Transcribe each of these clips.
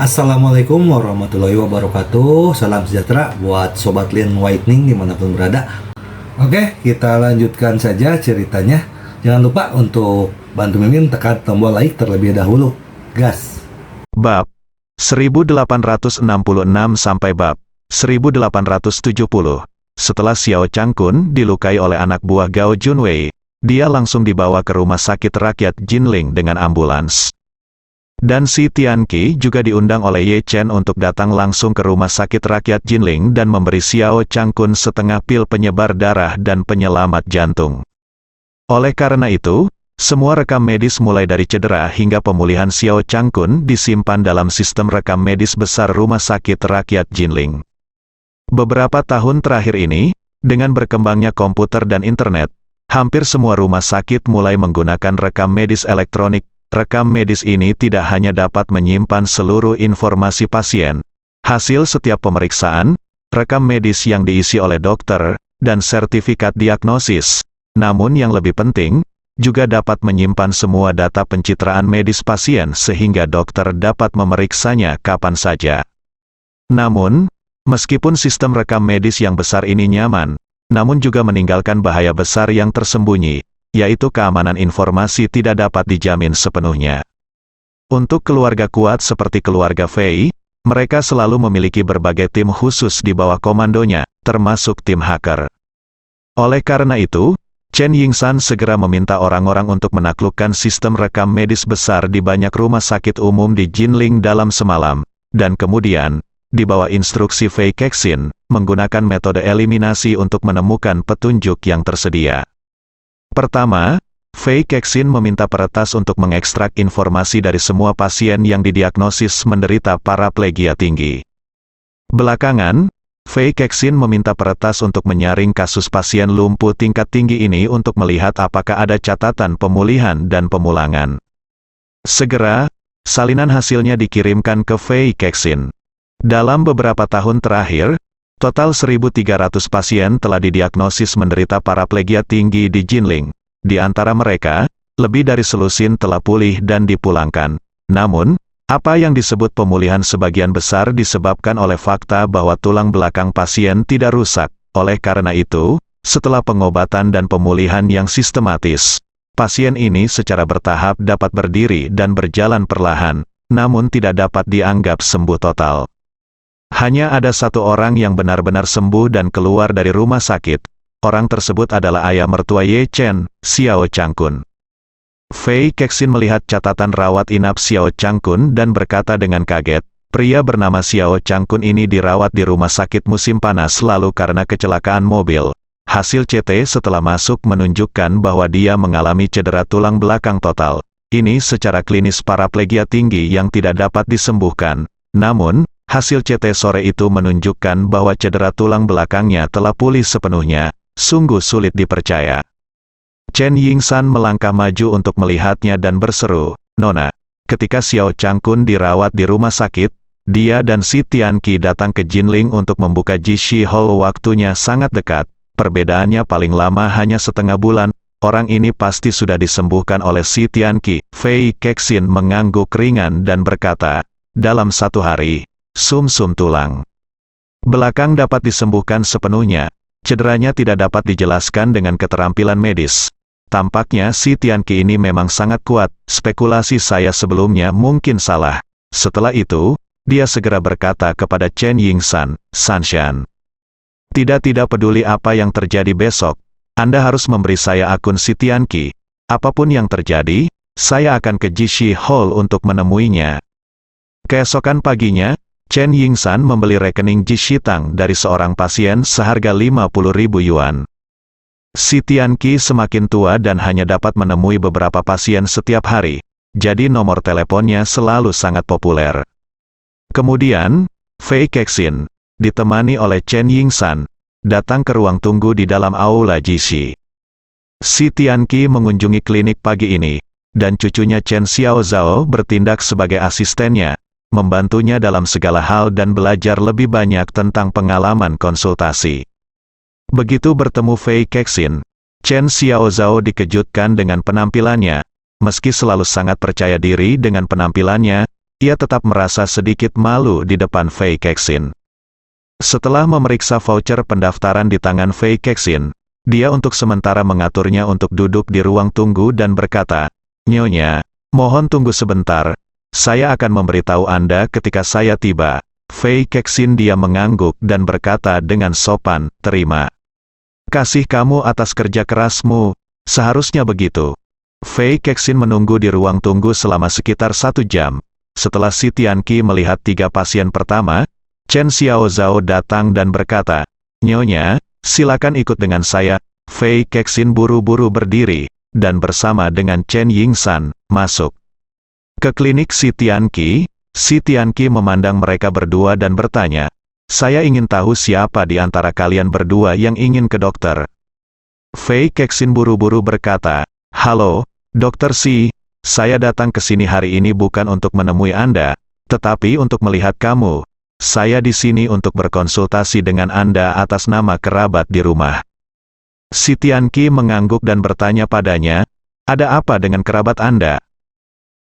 Assalamualaikum warahmatullahi wabarakatuh. Salam sejahtera buat Sobat Lean Whitening dimanapun berada. Oke, kita lanjutkan saja ceritanya. Jangan lupa untuk bantu Mimin tekan tombol like terlebih dahulu. Gas. Bab 1866 sampai bab 1870. Setelah Xiao Changkun dilukai oleh anak buah Gao Junwei, dia langsung dibawa ke rumah sakit rakyat Jinling dengan ambulans. Dan si Tianqi juga diundang oleh Ye Chen untuk datang langsung ke rumah sakit rakyat Jinling dan memberi Xiao Changkun setengah pil penyebar darah dan penyelamat jantung. Oleh karena itu, semua rekam medis mulai dari cedera hingga pemulihan Xiao Changkun disimpan dalam sistem rekam medis besar rumah sakit rakyat Jinling. Beberapa tahun terakhir ini, dengan berkembangnya komputer dan internet, hampir semua rumah sakit mulai menggunakan rekam medis elektronik. Rekam medis ini tidak hanya dapat menyimpan seluruh informasi pasien, hasil setiap pemeriksaan, rekam medis yang diisi oleh dokter, dan sertifikat diagnosis, namun yang lebih penting, juga dapat menyimpan semua data pencitraan medis pasien sehingga dokter dapat memeriksanya kapan saja. Namun, meskipun sistem rekam medis yang besar ini nyaman, namun juga meninggalkan bahaya besar yang tersembunyi, yaitu keamanan informasi tidak dapat dijamin sepenuhnya. Untuk keluarga kuat seperti keluarga Fei, mereka selalu memiliki berbagai tim khusus di bawah komandonya, termasuk tim hacker. Oleh karena itu, Chen Yingshan segera meminta orang-orang untuk menaklukkan sistem rekam medis besar di banyak rumah sakit umum di Jinling dalam semalam, dan kemudian, di bawah instruksi Fei Kexin, menggunakan metode eliminasi untuk menemukan petunjuk yang tersedia. Pertama, Fei Kexin meminta peretas untuk mengekstrak informasi dari semua pasien yang didiagnosis menderita paraplegia tinggi. Belakangan, Fei Kexin meminta peretas untuk menyaring kasus pasien lumpuh tingkat tinggi ini untuk melihat apakah ada catatan pemulihan dan pemulangan. Segera, salinan hasilnya dikirimkan ke Fei Kexin. Dalam beberapa tahun terakhir, total 1.300 pasien telah didiagnosis menderita paraplegia tinggi di Jinling. Di antara mereka, lebih dari selusin telah pulih dan dipulangkan. Namun, apa yang disebut pemulihan sebagian besar disebabkan oleh fakta bahwa tulang belakang pasien tidak rusak. Oleh karena itu, setelah pengobatan dan pemulihan yang sistematis, pasien ini secara bertahap dapat berdiri dan berjalan perlahan, namun tidak dapat dianggap sembuh total. Hanya ada satu orang yang benar-benar sembuh dan keluar dari rumah sakit. Orang tersebut adalah ayah mertua Ye Chen, Xiao Changkun. Fei Kexin melihat catatan rawat inap Xiao Changkun dan berkata dengan kaget, pria bernama Xiao Changkun ini dirawat di rumah sakit musim panas lalu karena kecelakaan mobil. Hasil CT setelah masuk menunjukkan bahwa dia mengalami cedera tulang belakang total. Ini secara klinis paraplegia tinggi yang tidak dapat disembuhkan. Namun, hasil CT sore itu menunjukkan bahwa cedera tulang belakangnya telah pulih sepenuhnya, sungguh sulit dipercaya. Chen Yingshan melangkah maju untuk melihatnya dan berseru, "Nona." Ketika Xiao Changkun dirawat di rumah sakit, dia dan si Tianqi datang ke Jinling untuk membuka Jishi Hall. Waktunya sangat dekat, perbedaannya paling lama hanya setengah bulan, orang ini pasti sudah disembuhkan oleh si Tianqi. Fei Kexin mengangguk ringan dan berkata, dalam satu hari, sumsum tulang belakang dapat disembuhkan sepenuhnya. Cederanya tidak dapat dijelaskan dengan keterampilan medis. Tampaknya si Tianqi ini memang sangat kuat. Spekulasi saya sebelumnya mungkin salah. Setelah itu, dia segera berkata kepada Chen Yingshan, "Sanshan, tidak peduli apa yang terjadi besok. Anda harus memberi saya akun si Tianqi. Apapun yang terjadi, saya akan ke Jishi Hall untuk menemuinya." Keesokan paginya, Chen Yingshan membeli rekening Jishitang dari seorang pasien seharga 50.000 yuan. Si Tianqi semakin tua dan hanya dapat menemui beberapa pasien setiap hari, jadi nomor teleponnya selalu sangat populer. Kemudian, Fei Kexin, ditemani oleh Chen Yingshan, datang ke ruang tunggu di dalam aula Jishi. Si Tianqi mengunjungi klinik pagi ini, dan cucunya Chen Xiaozhao bertindak sebagai asistennya, membantunya dalam segala hal dan belajar lebih banyak tentang pengalaman konsultasi. Begitu bertemu Fei Kexin, Chen Xiaozhao dikejutkan dengan penampilannya. Meski selalu sangat percaya diri dengan penampilannya, ia tetap merasa sedikit malu di depan Fei Kexin. Setelah memeriksa voucher pendaftaran di tangan Fei Kexin, dia untuk sementara mengaturnya untuk duduk di ruang tunggu dan berkata, "Nyonya, mohon tunggu sebentar, saya akan memberitahu Anda ketika saya tiba." Fei Kexin dia mengangguk dan berkata dengan sopan, "Terima kasih kamu atas kerja kerasmu, seharusnya begitu." Fei Kexin menunggu di ruang tunggu selama sekitar 1 jam. Setelah Si Tianqi melihat 3 pasien pertama, Chen Xiaozhao datang dan berkata, "Nyonya, silakan ikut dengan saya." Fei Kexin buru-buru berdiri, dan bersama dengan Chen Yingsan, masuk ke klinik Si Tianqi. Si Tianqi memandang mereka berdua dan bertanya, "Saya ingin tahu siapa di antara kalian berdua yang ingin ke dokter." Fei Kexin buru-buru berkata, "Halo, Dokter Si, saya datang ke sini hari ini bukan untuk menemui Anda, tetapi untuk melihat kamu. Saya di sini untuk berkonsultasi dengan Anda atas nama kerabat di rumah." Si Tianqi mengangguk dan bertanya padanya, "Ada apa dengan kerabat Anda?"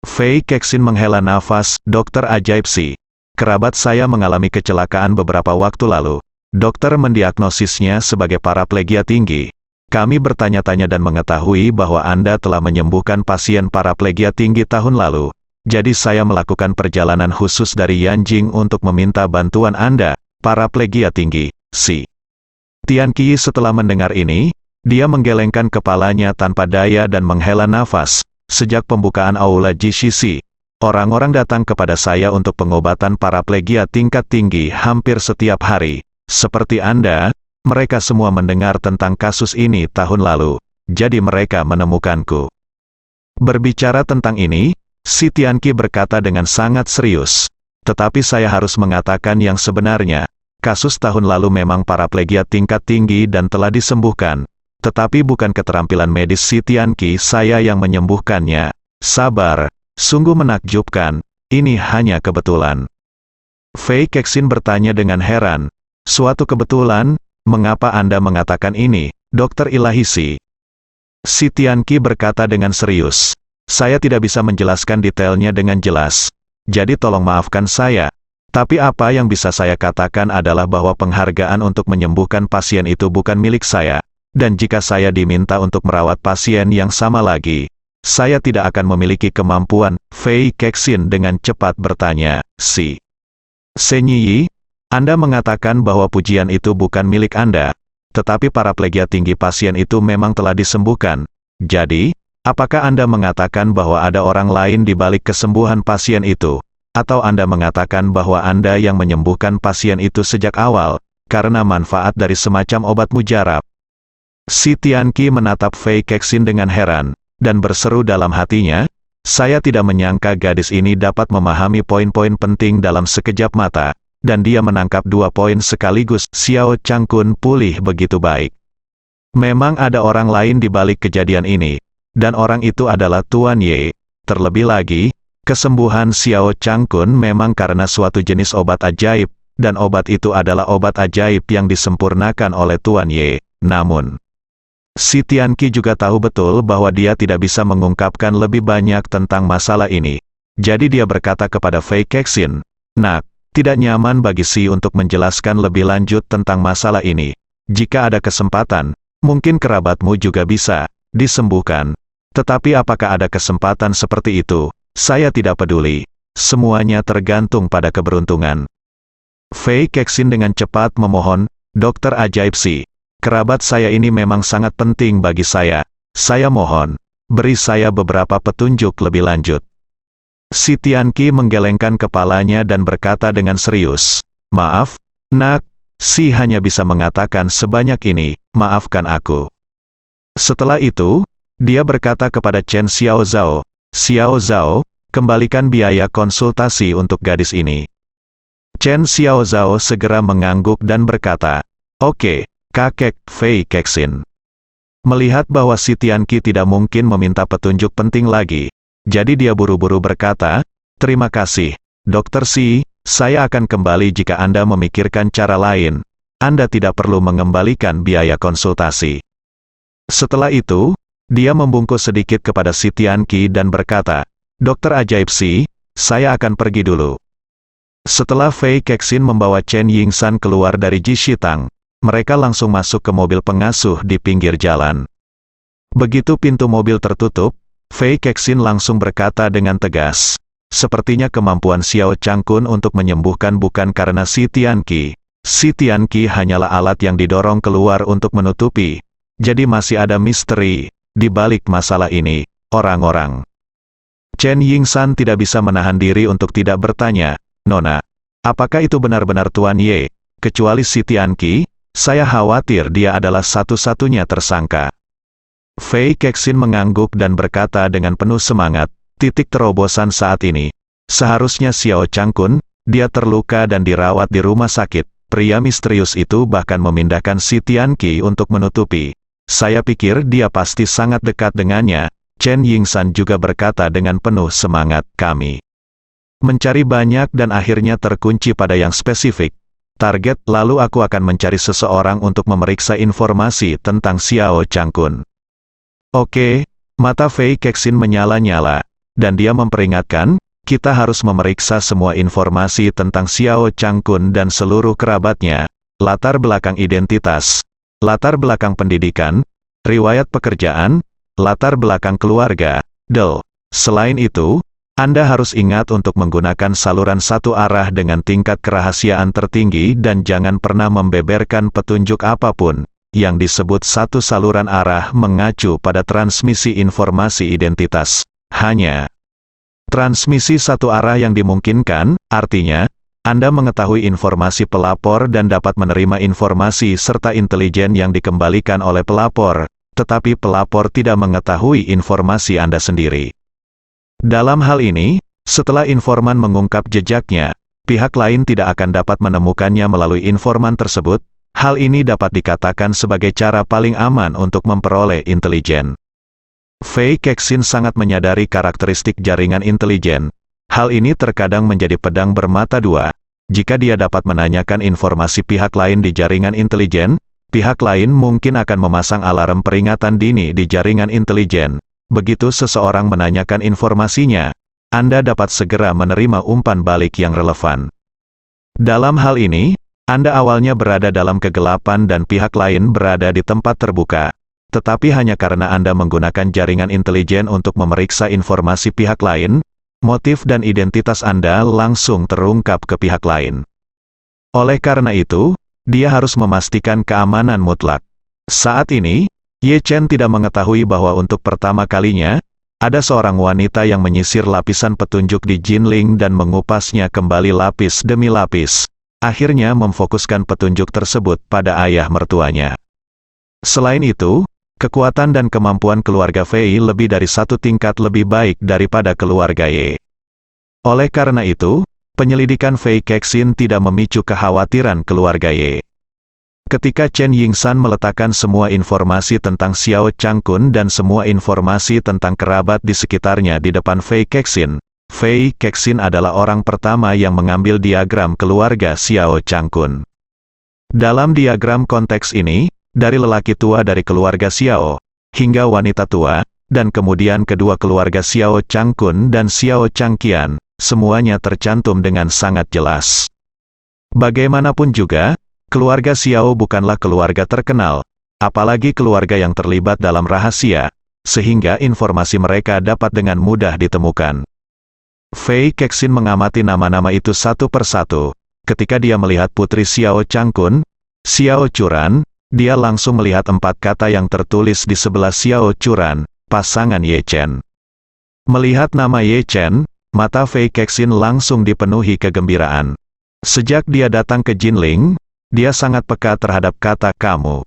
Fei Kexin menghela nafas, "Dokter ajaib Si, kerabat saya mengalami kecelakaan beberapa waktu lalu. Dokter mendiagnosisnya sebagai paraplegia tinggi. Kami bertanya-tanya dan mengetahui bahwa Anda telah menyembuhkan pasien paraplegia tinggi tahun lalu. Jadi saya melakukan perjalanan khusus dari Yanjing untuk meminta bantuan Anda, paraplegia tinggi, Si." Tianqi setelah mendengar ini, dia menggelengkan kepalanya tanpa daya dan menghela nafas. "Sejak pembukaan aula GCC, orang-orang datang kepada saya untuk pengobatan paraplegia tingkat tinggi hampir setiap hari. Seperti Anda, mereka semua mendengar tentang kasus ini tahun lalu, jadi mereka menemukanku." Berbicara tentang ini, Si Tianqi berkata dengan sangat serius, "Tetapi saya harus mengatakan yang sebenarnya. Kasus tahun lalu memang paraplegia tingkat tinggi dan telah disembuhkan. Tetapi bukan keterampilan medis Si Tianqi saya yang menyembuhkannya. Sabar, sungguh menakjubkan, ini hanya kebetulan." Fei Kexin bertanya dengan heran, "Suatu kebetulan? Mengapa Anda mengatakan ini, Dokter Ilahi Si?" Si Tianqi berkata dengan serius, "Saya tidak bisa menjelaskan detailnya dengan jelas. Jadi tolong maafkan saya. Tapi apa yang bisa saya katakan adalah bahwa penghargaan untuk menyembuhkan pasien itu bukan milik saya. Dan jika saya diminta untuk merawat pasien yang sama lagi, saya tidak akan memiliki kemampuan." Fei Kexin dengan cepat bertanya, "Si Senyi, Anda mengatakan bahwa pujian itu bukan milik Anda, tetapi paraplegia tinggi pasien itu memang telah disembuhkan. Jadi, apakah Anda mengatakan bahwa ada orang lain di balik kesembuhan pasien itu? Atau Anda mengatakan bahwa Anda yang menyembuhkan pasien itu sejak awal, karena manfaat dari semacam obat mujarab?" Si Tianqi menatap Fei Kexin dengan heran, dan berseru dalam hatinya, "Saya tidak menyangka gadis ini dapat memahami poin-poin penting dalam sekejap mata. Dan dia menangkap 2 poin sekaligus." Xiao Changkun pulih begitu baik. Memang ada orang lain di balik kejadian ini, dan orang itu adalah Tuan Ye. Terlebih lagi, kesembuhan Xiao Changkun memang karena suatu jenis obat ajaib, dan obat itu adalah obat ajaib yang disempurnakan oleh Tuan Ye. Namun, Si Tianqi juga tahu betul bahwa dia tidak bisa mengungkapkan lebih banyak tentang masalah ini. Jadi dia berkata kepada Fei Kexin, "Nak, tidak nyaman bagi Si untuk menjelaskan lebih lanjut tentang masalah ini. Jika ada kesempatan, mungkin kerabatmu juga bisa disembuhkan. Tetapi apakah ada kesempatan seperti itu? Saya tidak peduli. Semuanya tergantung pada keberuntungan." Fei Kexin dengan cepat memohon, "Dokter ajaib Si, kerabat saya ini memang sangat penting bagi saya. Saya mohon, beri saya beberapa petunjuk lebih lanjut." Si Tianqi menggelengkan kepalanya dan berkata dengan serius, "Maaf, Nak, Si hanya bisa mengatakan sebanyak ini, maafkan aku." Setelah itu, dia berkata kepada Chen Xiaozhao, "Xiaozhao, kembalikan biaya konsultasi untuk gadis ini." Chen Xiaozhao segera mengangguk dan berkata, "Oke, kakek." Fei Kexin melihat bahwa Si Tianqi tidak mungkin meminta petunjuk penting lagi. Jadi dia buru-buru berkata, "Terima kasih, Dokter Si, saya akan kembali jika Anda memikirkan cara lain. Anda tidak perlu mengembalikan biaya konsultasi." Setelah itu, dia membungkuk sedikit kepada Si Tianqi dan berkata, "Dokter ajaib Si, saya akan pergi dulu. Setelah Fei Kexin membawa Chen Yingsan keluar dari Jishitang, mereka langsung masuk ke mobil pengasuh di pinggir jalan. Begitu pintu mobil tertutup, Fei Kexin langsung berkata dengan tegas, "Sepertinya kemampuan Xiao Changkun untuk menyembuhkan bukan karena si Tianqi. Si Tianqi hanyalah alat yang didorong keluar untuk menutupi. Jadi masih ada misteri di balik masalah ini, orang-orang." Chen Yingsan tidak bisa menahan diri untuk tidak bertanya, "Nona, apakah itu benar-benar Tuan Ye? Kecuali si Tianqi, saya khawatir dia adalah satu-satunya tersangka." Fei Kexin mengangguk dan berkata dengan penuh semangat, "Titik terobosan saat ini. Seharusnya Xiao Changkun, dia terluka dan dirawat di rumah sakit. Pria misterius itu bahkan memindahkan si Tianqi untuk menutupi. Saya pikir dia pasti sangat dekat dengannya." Chen Yingsan juga berkata dengan penuh semangat, "Kami mencari banyak dan akhirnya terkunci pada yang spesifik. Target, lalu aku akan mencari seseorang untuk memeriksa informasi tentang Xiao Changkun." Oke, mata Fei Kexin menyala-nyala, dan dia memperingatkan, "Kita harus memeriksa semua informasi tentang Xiao Changkun dan seluruh kerabatnya, latar belakang identitas, latar belakang pendidikan, riwayat pekerjaan, latar belakang keluarga, Selain itu, Anda harus ingat untuk menggunakan saluran satu arah dengan tingkat kerahasiaan tertinggi dan jangan pernah membeberkan petunjuk apapun. Yang disebut satu saluran arah mengacu pada transmisi informasi identitas. Hanya transmisi satu arah yang dimungkinkan, artinya, Anda mengetahui informasi pelapor dan dapat menerima informasi serta intelijen yang dikembalikan oleh pelapor, tetapi pelapor tidak mengetahui informasi Anda sendiri. Dalam hal ini, setelah informan mengungkap jejaknya, pihak lain tidak akan dapat menemukannya melalui informan tersebut. Hal ini dapat dikatakan sebagai cara paling aman untuk memperoleh intelijen. Fei Kexin sangat menyadari karakteristik jaringan intelijen. Hal ini terkadang menjadi pedang bermata dua. Jika dia dapat menanyakan informasi pihak lain di jaringan intelijen, pihak lain mungkin akan memasang alarm peringatan dini di jaringan intelijen. Begitu seseorang menanyakan informasinya, Anda dapat segera menerima umpan balik yang relevan. Dalam hal ini, Anda awalnya berada dalam kegelapan dan pihak lain berada di tempat terbuka. Tetapi hanya karena Anda menggunakan jaringan intelijen untuk memeriksa informasi pihak lain, motif dan identitas Anda langsung terungkap ke pihak lain. Oleh karena itu, dia harus memastikan keamanan mutlak. Saat ini, Ye Chen tidak mengetahui bahwa untuk pertama kalinya, ada seorang wanita yang menyisir lapisan petunjuk di Jinling dan mengupasnya kembali lapis demi lapis. Akhirnya memfokuskan petunjuk tersebut pada ayah mertuanya. Selain itu, kekuatan dan kemampuan keluarga Fei lebih dari satu tingkat lebih baik daripada keluarga Ye. Oleh karena itu, penyelidikan Fei Kexin tidak memicu kekhawatiran keluarga Ye. Ketika Chen Yingsan meletakkan semua informasi tentang Xiao Changkun dan semua informasi tentang kerabat di sekitarnya di depan Fei Kexin adalah orang pertama yang mengambil diagram keluarga Xiao Changkun. Dalam diagram konteks ini, dari lelaki tua dari keluarga Xiao, hingga wanita tua, dan kemudian kedua keluarga Xiao Changkun dan Xiao Changqian, semuanya tercantum dengan sangat jelas. Bagaimanapun juga, keluarga Xiao bukanlah keluarga terkenal, apalagi keluarga yang terlibat dalam rahasia, sehingga informasi mereka dapat dengan mudah ditemukan. Fei Kexin mengamati nama-nama itu satu persatu. Ketika dia melihat putri Xiao Changkun, Xiao Churan, dia langsung melihat 4 kata yang tertulis di sebelah Xiao Churan, pasangan Ye Chen. Melihat nama Ye Chen, mata Fei Kexin langsung dipenuhi kegembiraan. Sejak dia datang ke Jinling, dia sangat peka terhadap kata kamu.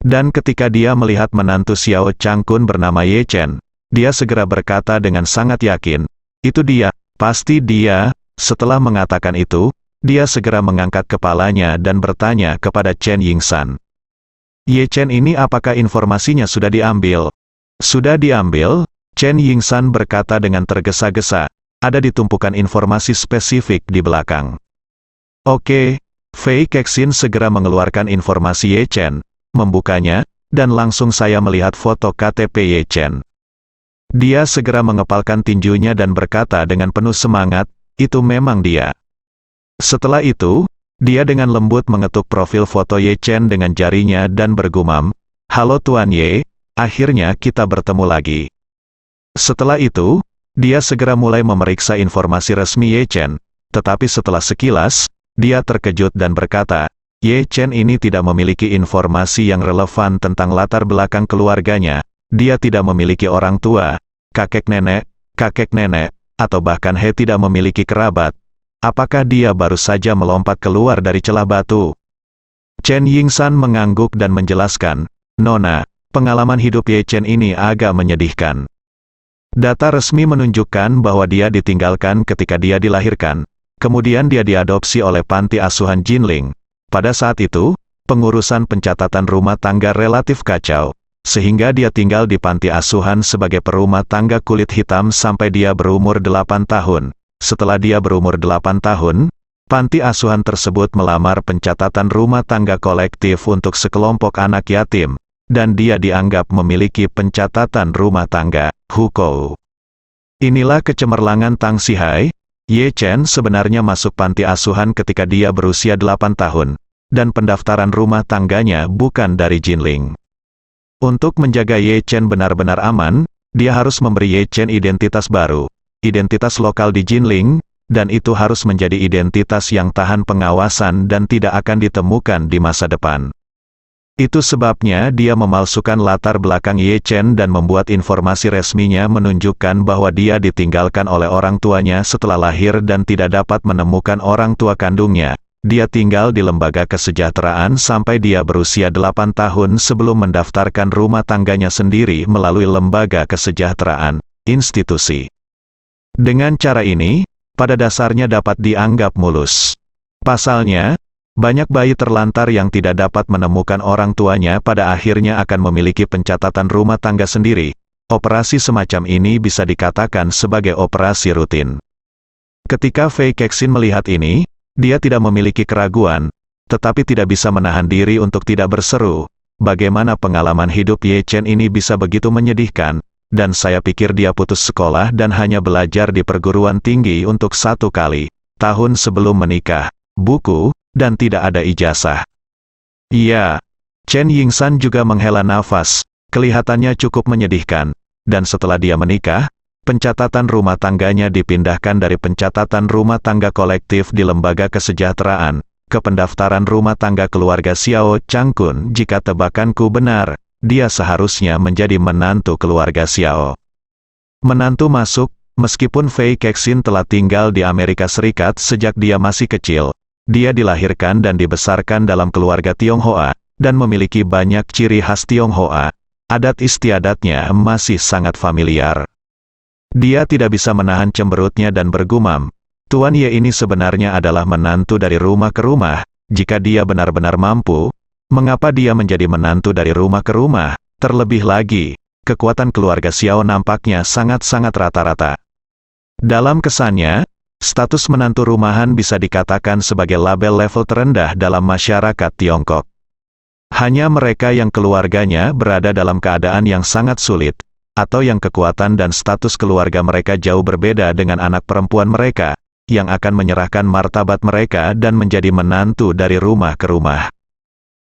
Dan ketika dia melihat menantu Xiao Changkun bernama Ye Chen, dia segera berkata dengan sangat yakin, "Itu dia, pasti dia." Setelah mengatakan itu, dia segera mengangkat kepalanya dan bertanya kepada Chen Yingsan. "Ye Chen ini apakah informasinya sudah diambil?" "Sudah diambil," Chen Yingsan berkata dengan tergesa-gesa, "ada di tumpukan informasi spesifik di belakang." "Oke." Fei Kexin segera mengeluarkan informasi Ye Chen, membukanya, dan langsung saya melihat foto KTP Ye Chen. Dia segera mengepalkan tinjunya dan berkata dengan penuh semangat, itu memang dia. Setelah itu, dia dengan lembut mengetuk profil foto Ye Chen dengan jarinya dan bergumam, "Halo Tuan Ye, akhirnya kita bertemu lagi." Setelah itu, dia segera mulai memeriksa informasi resmi Ye Chen, tetapi setelah sekilas, dia terkejut dan berkata, Ye Chen ini tidak memiliki informasi yang relevan tentang latar belakang keluarganya. Dia tidak memiliki orang tua, kakek nenek, atau bahkan He tidak memiliki kerabat. Apakah dia baru saja melompat keluar dari celah batu? Chen Yingsan mengangguk dan menjelaskan, "Nona, pengalaman hidup Ye Chen ini agak menyedihkan. Data resmi menunjukkan bahwa dia ditinggalkan ketika dia dilahirkan. Kemudian dia diadopsi oleh panti asuhan Jinling. Pada saat itu, pengurusan pencatatan rumah tangga relatif kacau, sehingga dia tinggal di panti asuhan sebagai perumah tangga kulit hitam sampai dia berumur 8 tahun. Setelah dia berumur 8 tahun, panti asuhan tersebut melamar pencatatan rumah tangga kolektif untuk sekelompok anak yatim, dan dia dianggap memiliki pencatatan rumah tangga, Hukou. Inilah kecemerlangan Tang Sihai. Ye Chen sebenarnya masuk panti asuhan ketika dia berusia 8 tahun, dan pendaftaran rumah tangganya bukan dari Jinling. Untuk menjaga Ye Chen benar-benar aman, dia harus memberi Ye Chen identitas baru, identitas lokal di Jinling, dan itu harus menjadi identitas yang tahan pengawasan dan tidak akan ditemukan di masa depan. Itu sebabnya dia memalsukan latar belakang Ye Chen dan membuat informasi resminya menunjukkan bahwa dia ditinggalkan oleh orang tuanya setelah lahir dan tidak dapat menemukan orang tua kandungnya. Dia tinggal di lembaga kesejahteraan sampai dia berusia 8 tahun sebelum mendaftarkan rumah tangganya sendiri melalui lembaga kesejahteraan, institusi. Dengan cara ini, pada dasarnya dapat dianggap mulus. Pasalnya, banyak bayi terlantar yang tidak dapat menemukan orang tuanya pada akhirnya akan memiliki pencatatan rumah tangga sendiri. Operasi semacam ini bisa dikatakan sebagai operasi rutin. Ketika Fei Kexin melihat ini, dia tidak memiliki keraguan, tetapi tidak bisa menahan diri untuk tidak berseru, bagaimana pengalaman hidup Ye Chen ini bisa begitu menyedihkan, dan saya pikir dia putus sekolah dan hanya belajar di perguruan tinggi untuk 1 kali, tahun sebelum menikah, buku, dan tidak ada ijazah. Iya, Chen Yingsan juga menghela nafas, kelihatannya cukup menyedihkan, dan setelah dia menikah, pencatatan rumah tangganya dipindahkan dari pencatatan rumah tangga kolektif di lembaga kesejahteraan, ke pendaftaran rumah tangga keluarga Xiao Changkun. Jika tebakanku benar, dia seharusnya menjadi menantu keluarga Xiao. Menantu masuk, meskipun Fei Kexin telah tinggal di Amerika Serikat sejak dia masih kecil. Dia dilahirkan dan dibesarkan dalam keluarga Tionghoa, dan memiliki banyak ciri khas Tionghoa. Adat istiadatnya masih sangat familiar. Dia tidak bisa menahan cemberutnya dan bergumam, Tuan Ye ini sebenarnya adalah menantu dari rumah ke rumah. Jika dia benar-benar mampu, mengapa dia menjadi menantu dari rumah ke rumah? Terlebih lagi, kekuatan keluarga Xiao nampaknya sangat-sangat rata-rata. Dalam kesannya, status menantu rumahan bisa dikatakan sebagai label level terendah dalam masyarakat Tiongkok. Hanya mereka yang keluarganya berada dalam keadaan yang sangat sulit, atau yang kekuatan dan status keluarga mereka jauh berbeda dengan anak perempuan mereka, yang akan menyerahkan martabat mereka dan menjadi menantu dari rumah ke rumah.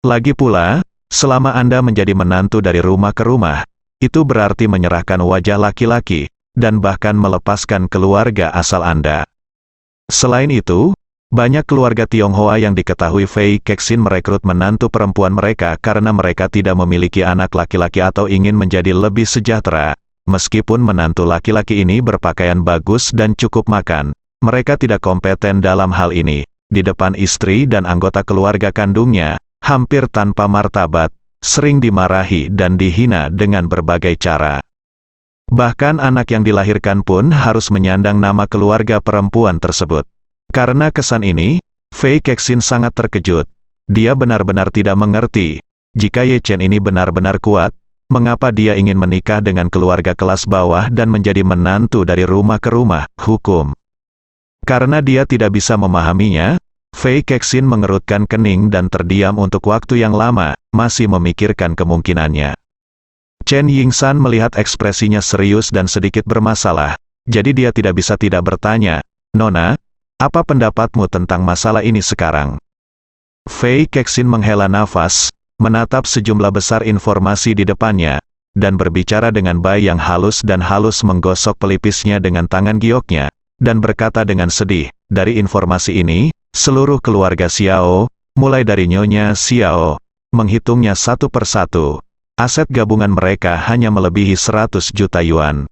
Lagi pula, selama Anda menjadi menantu dari rumah ke rumah, itu berarti menyerahkan wajah laki-laki, dan bahkan melepaskan keluarga asal Anda. Selain itu, banyak keluarga Tionghoa yang diketahui Fei Kexin merekrut menantu perempuan mereka karena mereka tidak memiliki anak laki-laki atau ingin menjadi lebih sejahtera. Meskipun menantu laki-laki ini berpakaian bagus dan cukup makan, mereka tidak kompeten dalam hal ini. Di depan istri dan anggota keluarga kandungnya, hampir tanpa martabat, sering dimarahi dan dihina dengan berbagai cara. Bahkan anak yang dilahirkan pun harus menyandang nama keluarga perempuan tersebut. Karena kesan ini, Fei Kexin sangat terkejut. Dia benar-benar tidak mengerti, jika Ye Chen ini benar-benar kuat, mengapa dia ingin menikah dengan keluarga kelas bawah dan menjadi menantu dari rumah ke rumah, hukum. Karena dia tidak bisa memahaminya, Fei Kexin mengerutkan kening dan terdiam untuk waktu yang lama, masih memikirkan kemungkinannya. Chen Yingsan melihat ekspresinya serius dan sedikit bermasalah, jadi dia tidak bisa tidak bertanya, "Nona, apa pendapatmu tentang masalah ini sekarang?" Fei Kexin menghela nafas, menatap sejumlah besar informasi di depannya, dan berbicara dengan bayi yang halus dan halus menggosok pelipisnya dengan tangan gioknya, dan berkata dengan sedih, "Dari informasi ini, seluruh keluarga Xiao, mulai dari Nyonya Xiao, menghitungnya satu persatu, aset gabungan mereka hanya melebihi 100 juta yuan.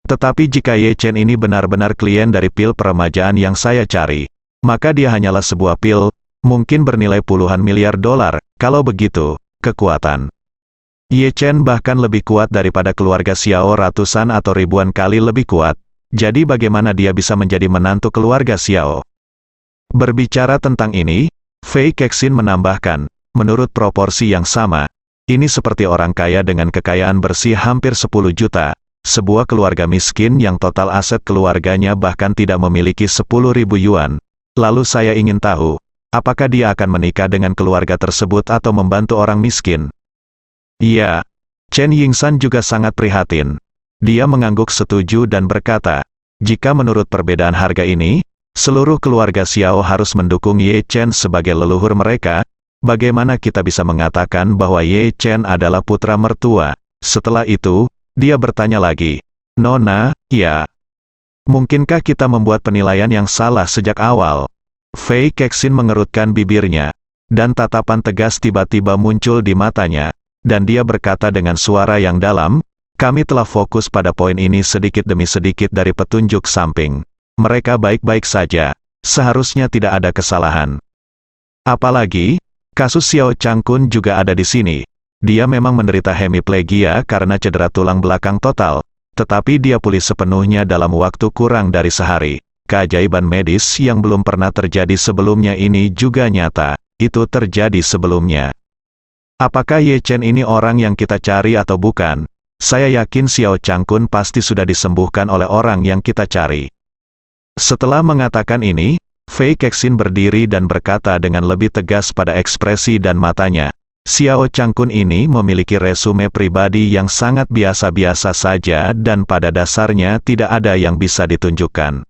Tetapi jika Ye Chen ini benar-benar klien dari pil peremajaan yang saya cari, maka dia hanyalah sebuah pil, mungkin bernilai puluhan miliar dolar, kalau begitu, kekuatan Ye Chen bahkan lebih kuat daripada keluarga Xiao ratusan atau ribuan kali lebih kuat, jadi bagaimana dia bisa menjadi menantu keluarga Xiao?" Berbicara tentang ini, Fei Kexin menambahkan, "Menurut proporsi yang sama, ini seperti orang kaya dengan kekayaan bersih hampir 10 juta, sebuah keluarga miskin yang total aset keluarganya bahkan tidak memiliki 10.000 yuan. Lalu saya ingin tahu, apakah dia akan menikah dengan keluarga tersebut atau membantu orang miskin?" "Iya." Chen Yingsan juga sangat prihatin. Dia mengangguk setuju dan berkata, "Jika menurut perbedaan harga ini, seluruh keluarga Xiao harus mendukung Ye Chen sebagai leluhur mereka, bagaimana kita bisa mengatakan bahwa Ye Chen adalah putra mertua?" Setelah itu, dia bertanya lagi, "Nona, ya, mungkinkah kita membuat penilaian yang salah sejak awal?" Fei Kexin mengerutkan bibirnya, dan tatapan tegas tiba-tiba muncul di matanya, dan dia berkata dengan suara yang dalam, "Kami telah fokus pada poin ini sedikit demi sedikit dari petunjuk samping. Mereka baik-baik saja, seharusnya tidak ada kesalahan. Apalagi, kasus Xiao Changkun juga ada di sini. Dia memang menderita hemiplegia karena cedera tulang belakang total, tetapi dia pulih sepenuhnya dalam waktu kurang dari sehari. Keajaiban medis yang belum pernah terjadi sebelumnya ini juga nyata, itu terjadi sebelumnya. Apakah Ye Chen ini orang yang kita cari atau bukan? Saya yakin Xiao Changkun pasti sudah disembuhkan oleh orang yang kita cari." Setelah mengatakan ini, Fei Kexin berdiri dan berkata dengan lebih tegas pada ekspresi dan matanya, "Xiao Changkun ini memiliki resume pribadi yang sangat biasa-biasa saja dan pada dasarnya tidak ada yang bisa ditunjukkan.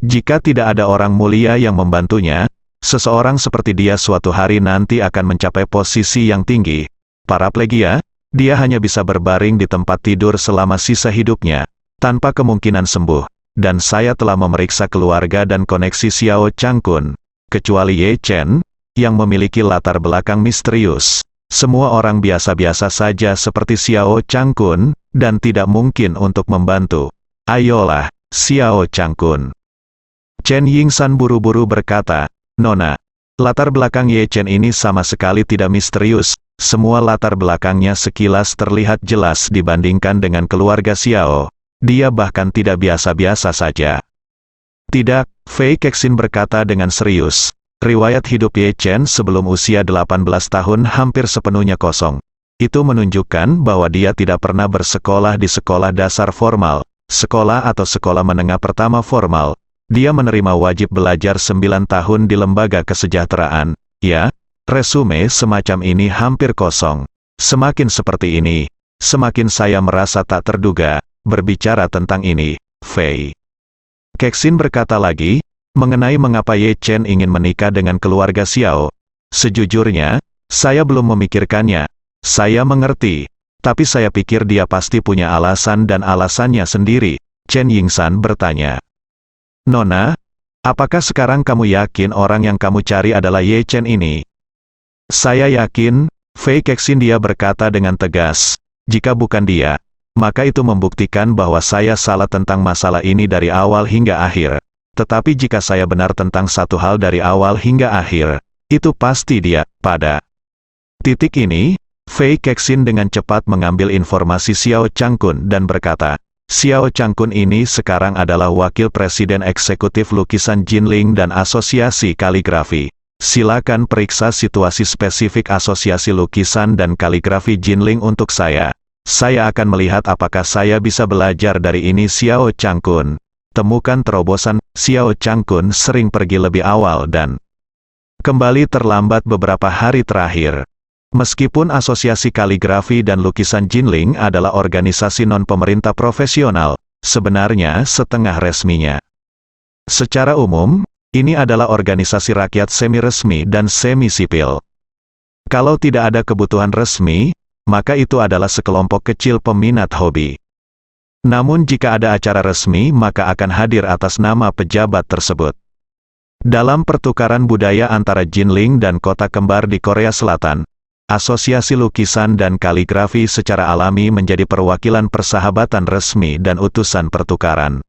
Jika tidak ada orang mulia yang membantunya, seseorang seperti dia suatu hari nanti akan mencapai posisi yang tinggi. Paraplegia, dia hanya bisa berbaring di tempat tidur selama sisa hidupnya, tanpa kemungkinan sembuh. Dan saya telah memeriksa keluarga dan koneksi Xiao Changkun, kecuali Ye Chen, yang memiliki latar belakang misterius. Semua orang biasa-biasa saja seperti Xiao Changkun, dan tidak mungkin untuk membantu. Ayolah, Xiao Changkun." Chen Yingsan buru-buru berkata, "Nona, latar belakang Ye Chen ini sama sekali tidak misterius, semua latar belakangnya sekilas terlihat jelas dibandingkan dengan keluarga Xiao. Dia bahkan tidak biasa-biasa saja." "Tidak," Fei Kexin berkata dengan serius, "riwayat hidup Ye Chen sebelum usia 18 tahun hampir sepenuhnya kosong. Itu menunjukkan bahwa dia tidak pernah bersekolah di sekolah dasar formal, sekolah atau sekolah menengah pertama formal. Dia menerima wajib belajar 9 tahun di lembaga kesejahteraan. Ya, resume semacam ini hampir kosong. Semakin seperti ini, semakin saya merasa tak terduga, berbicara tentang ini, Fei." Kexin berkata lagi, mengenai mengapa Ye Chen ingin menikah dengan keluarga Xiao. "Sejujurnya, saya belum memikirkannya. Saya mengerti, tapi saya pikir dia pasti punya alasan dan alasannya sendiri." Chen Yingsan bertanya, "Nona, apakah sekarang kamu yakin orang yang kamu cari adalah Ye Chen ini?" "Saya yakin," Fei Kexin dia berkata dengan tegas. "Jika bukan dia, maka itu membuktikan bahwa saya salah tentang masalah ini dari awal hingga akhir. Tetapi jika saya benar tentang satu hal dari awal hingga akhir, itu pasti dia." Pada titik ini, Fei Kexin dengan cepat mengambil informasi Xiao Changkun dan berkata, "Xiao Changkun ini sekarang adalah wakil presiden eksekutif lukisan Jinling dan asosiasi kaligrafi. Silakan periksa situasi spesifik asosiasi lukisan dan kaligrafi Jinling untuk saya. Saya akan melihat apakah saya bisa belajar dari ini." Xiao Changkun temukan terobosan. Xiao Changkun sering pergi lebih awal dan kembali terlambat beberapa hari terakhir. Meskipun Asosiasi Kaligrafi dan Lukisan Jinling adalah organisasi non-pemerintah profesional, sebenarnya setengah resminya. Secara umum, ini adalah organisasi rakyat semi-resmi dan semi-sipil. Kalau tidak ada kebutuhan resmi, maka itu adalah sekelompok kecil peminat hobi. Namun jika ada acara resmi maka akan hadir atas nama pejabat tersebut. Dalam pertukaran budaya antara Jinling dan kota kembar di Korea Selatan, Asosiasi Lukisan dan Kaligrafi secara alami menjadi perwakilan persahabatan resmi dan utusan pertukaran.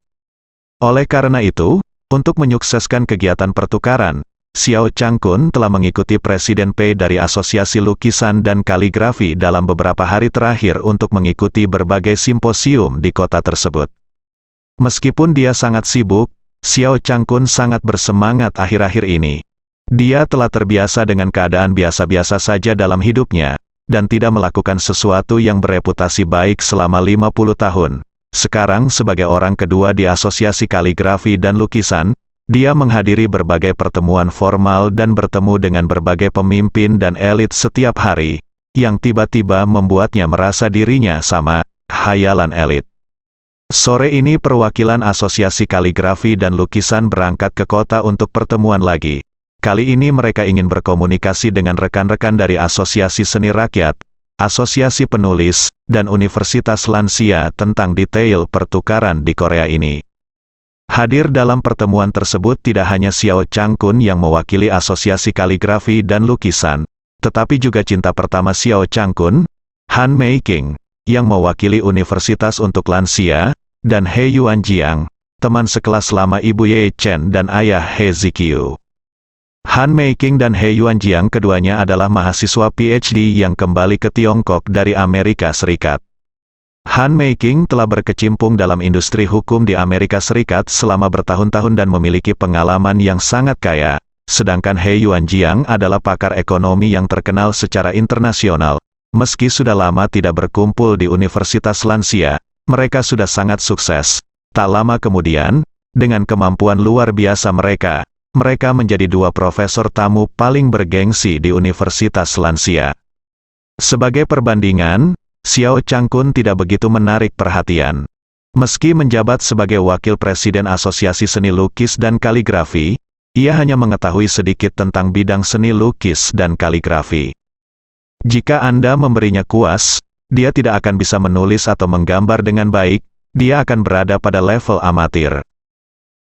Oleh karena itu, untuk menyukseskan kegiatan pertukaran, Xiao Changkun telah mengikuti Presiden Pei dari Asosiasi Lukisan dan Kaligrafi dalam beberapa hari terakhir untuk mengikuti berbagai simposium di kota tersebut. Meskipun dia sangat sibuk, Xiao Changkun sangat bersemangat akhir-akhir ini. Dia telah terbiasa dengan keadaan biasa-biasa saja dalam hidupnya, dan tidak melakukan sesuatu yang bereputasi baik selama 50 tahun. Sekarang sebagai orang kedua di Asosiasi Kaligrafi dan Lukisan, dia menghadiri berbagai pertemuan formal dan bertemu dengan berbagai pemimpin dan elit setiap hari, yang tiba-tiba membuatnya merasa dirinya sama khayalan elit. Sore ini perwakilan Asosiasi Kaligrafi dan Lukisan berangkat ke kota untuk pertemuan lagi. Kali ini mereka ingin berkomunikasi dengan rekan-rekan dari Asosiasi Seni Rakyat, Asosiasi Penulis, dan Universitas Lansia tentang detail pertukaran di Korea ini. Hadir dalam pertemuan tersebut tidak hanya Xiao Changkun yang mewakili Asosiasi Kaligrafi dan Lukisan, tetapi juga cinta pertama Xiao Changkun, Han Meiking, yang mewakili Universitas untuk Lansia, dan He Yuanjiang, teman sekelas lama Ibu Ye Chen dan ayah He Ziqiu. Han Meiking dan He Yuanjiang keduanya adalah mahasiswa PhD yang kembali ke Tiongkok dari Amerika Serikat. Han Meiking telah berkecimpung dalam industri hukum di Amerika Serikat selama bertahun-tahun dan memiliki pengalaman yang sangat kaya, sedangkan He Yuanjiang adalah pakar ekonomi yang terkenal secara internasional. Meski sudah lama tidak berkumpul di Universitas Lansia, mereka sudah sangat sukses. Tak lama kemudian, dengan kemampuan luar biasa mereka menjadi dua profesor tamu paling bergengsi di Universitas Lansia. Sebagai perbandingan, Xiao Changkun tidak begitu menarik perhatian. Meski menjabat sebagai wakil presiden Asosiasi Seni Lukis dan Kaligrafi, ia hanya mengetahui sedikit tentang bidang seni lukis dan kaligrafi. Jika Anda memberinya kuas, dia tidak akan bisa menulis atau menggambar dengan baik, dia akan berada pada level amatir.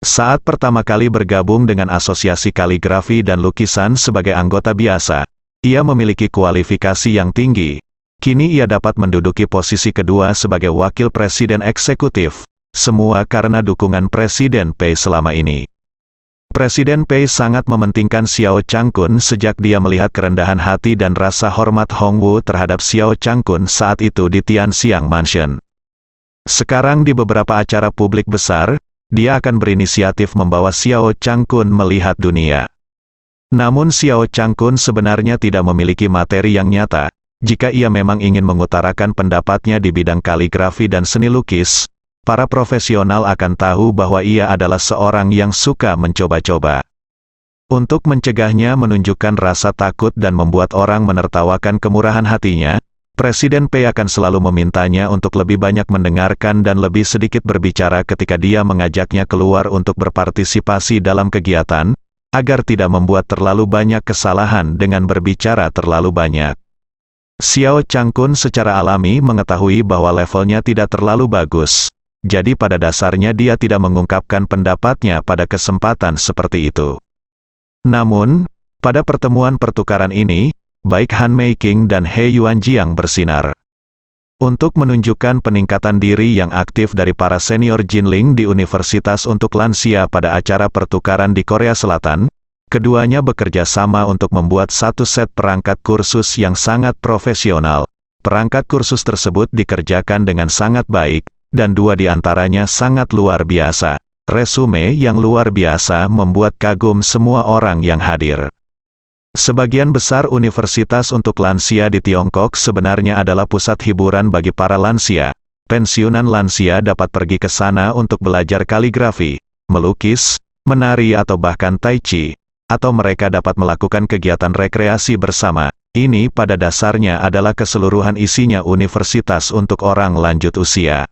Saat pertama kali bergabung dengan Asosiasi Kaligrafi dan Lukisan sebagai anggota biasa, ia memiliki kualifikasi yang tinggi. Kini ia dapat menduduki posisi kedua sebagai wakil presiden eksekutif, semua karena dukungan Presiden Pei selama ini. Presiden Pei sangat mementingkan Xiao Changkun sejak dia melihat kerendahan hati dan rasa hormat Hongwu terhadap Xiao Changkun saat itu di Tianxiang Mansion. Sekarang di beberapa acara publik besar, dia akan berinisiatif membawa Xiao Changkun melihat dunia. Namun Xiao Changkun sebenarnya tidak memiliki materi yang nyata. Jika ia memang ingin mengutarakan pendapatnya di bidang kaligrafi dan seni lukis, para profesional akan tahu bahwa ia adalah seorang yang suka mencoba-coba. Untuk mencegahnya menunjukkan rasa takut dan membuat orang menertawakan kemurahan hatinya, Presiden Pei akan selalu memintanya untuk lebih banyak mendengarkan dan lebih sedikit berbicara ketika dia mengajaknya keluar untuk berpartisipasi dalam kegiatan, agar tidak membuat terlalu banyak kesalahan dengan berbicara terlalu banyak. Xiao Changkun secara alami mengetahui bahwa levelnya tidak terlalu bagus, jadi pada dasarnya dia tidak mengungkapkan pendapatnya pada kesempatan seperti itu. Namun, pada pertemuan pertukaran ini, baik Han Meiking dan He Yuanjiang bersinar. Untuk menunjukkan peningkatan diri yang aktif dari para senior Jinling di Universitas untuk Lansia pada acara pertukaran di Korea Selatan, keduanya bekerja sama untuk membuat satu set perangkat kursus yang sangat profesional. Perangkat kursus tersebut dikerjakan dengan sangat baik, dan dua di antaranya sangat luar biasa. Resume yang luar biasa membuat kagum semua orang yang hadir. Sebagian besar universitas untuk lansia di Tiongkok sebenarnya adalah pusat hiburan bagi para lansia. Pensiunan lansia dapat pergi ke sana untuk belajar kaligrafi, melukis, menari atau bahkan tai chi, atau mereka dapat melakukan kegiatan rekreasi bersama, Ini pada dasarnya adalah keseluruhan isinya universitas untuk orang lanjut usia.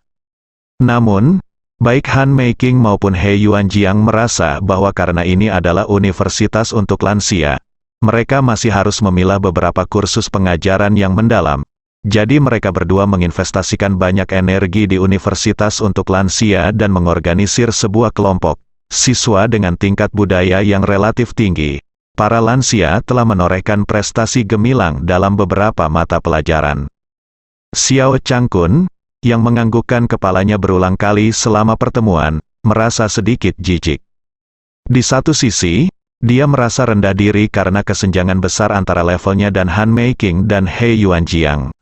Namun, baik Han Meiking maupun He Yuanjiang merasa bahwa karena ini adalah universitas untuk lansia, mereka masih harus memilah beberapa kursus pengajaran yang mendalam. Jadi mereka berdua menginvestasikan banyak energi di universitas untuk lansia dan mengorganisir sebuah kelompok siswa dengan tingkat budaya yang relatif tinggi. Para lansia telah menorehkan prestasi gemilang dalam beberapa mata pelajaran. Xiao Changkun, yang menganggukkan kepalanya berulang kali selama pertemuan, merasa sedikit jijik. Di satu sisi, dia merasa rendah diri karena kesenjangan besar antara levelnya dan Han Meiking dan He Yuanjiang.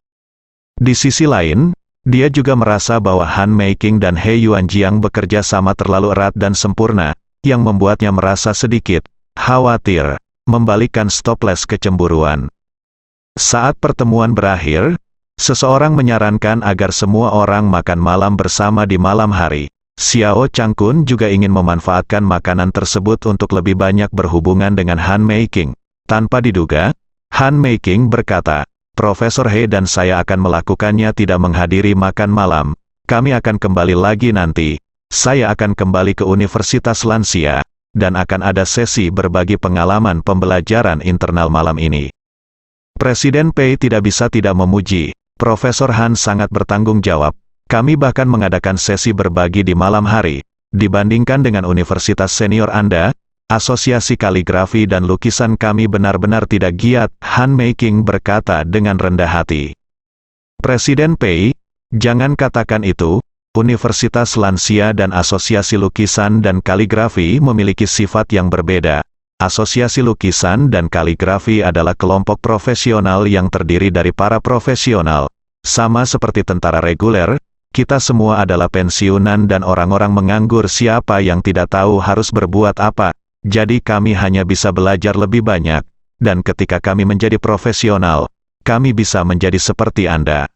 Di sisi lain, dia juga merasa bahwa Han Meiking dan He Yuanjiang bekerja sama terlalu erat dan sempurna, yang membuatnya merasa sedikit khawatir, membalikkan stoples kecemburuan. Saat pertemuan berakhir, seseorang menyarankan agar semua orang makan malam bersama di malam hari. Xiao Changkun juga ingin memanfaatkan makanan tersebut untuk lebih banyak berhubungan dengan Han Meiking. Tanpa diduga, Han Meiking berkata, "Profesor He dan saya akan melakukannya tidak menghadiri makan malam. Kami akan kembali lagi nanti. Saya akan kembali ke Universitas Lansia, dan akan ada sesi berbagi pengalaman pembelajaran internal malam ini." Presiden Pei tidak bisa tidak memuji. Profesor Han sangat bertanggung jawab. Kami bahkan mengadakan sesi berbagi di malam hari. Dibandingkan dengan universitas senior Anda, Asosiasi Kaligrafi dan Lukisan kami benar-benar tidak giat, Han Meiking berkata dengan rendah hati. Presiden Pei, jangan katakan itu. Universitas Lansia dan Asosiasi Lukisan dan Kaligrafi memiliki sifat yang berbeda. Asosiasi Lukisan dan Kaligrafi adalah kelompok profesional yang terdiri dari para profesional. Sama seperti tentara reguler, kita semua adalah pensiunan dan orang-orang menganggur siapa yang tidak tahu harus berbuat apa. Jadi kami hanya bisa belajar lebih banyak, dan ketika kami menjadi profesional, kami bisa menjadi seperti Anda.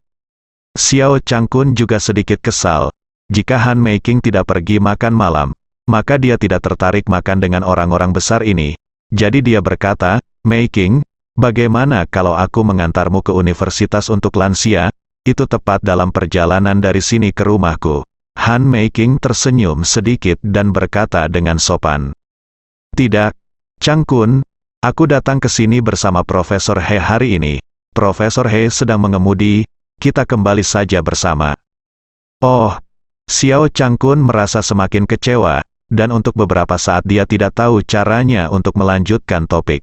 Xiao Changkun juga sedikit kesal. Jika Han Meiking tidak pergi makan malam, maka dia tidak tertarik makan dengan orang-orang besar ini. Jadi dia berkata, "Meiking, bagaimana kalau aku mengantarmu ke universitas untuk lansia? Itu tepat dalam perjalanan dari sini ke rumahku." Han Meiking tersenyum sedikit dan berkata dengan sopan, "Tidak, Changkun, aku datang ke sini bersama Profesor He hari ini. Profesor He sedang mengemudi, kita kembali saja bersama." Oh, Xiao Changkun merasa semakin kecewa, dan untuk beberapa saat dia tidak tahu caranya untuk melanjutkan topik.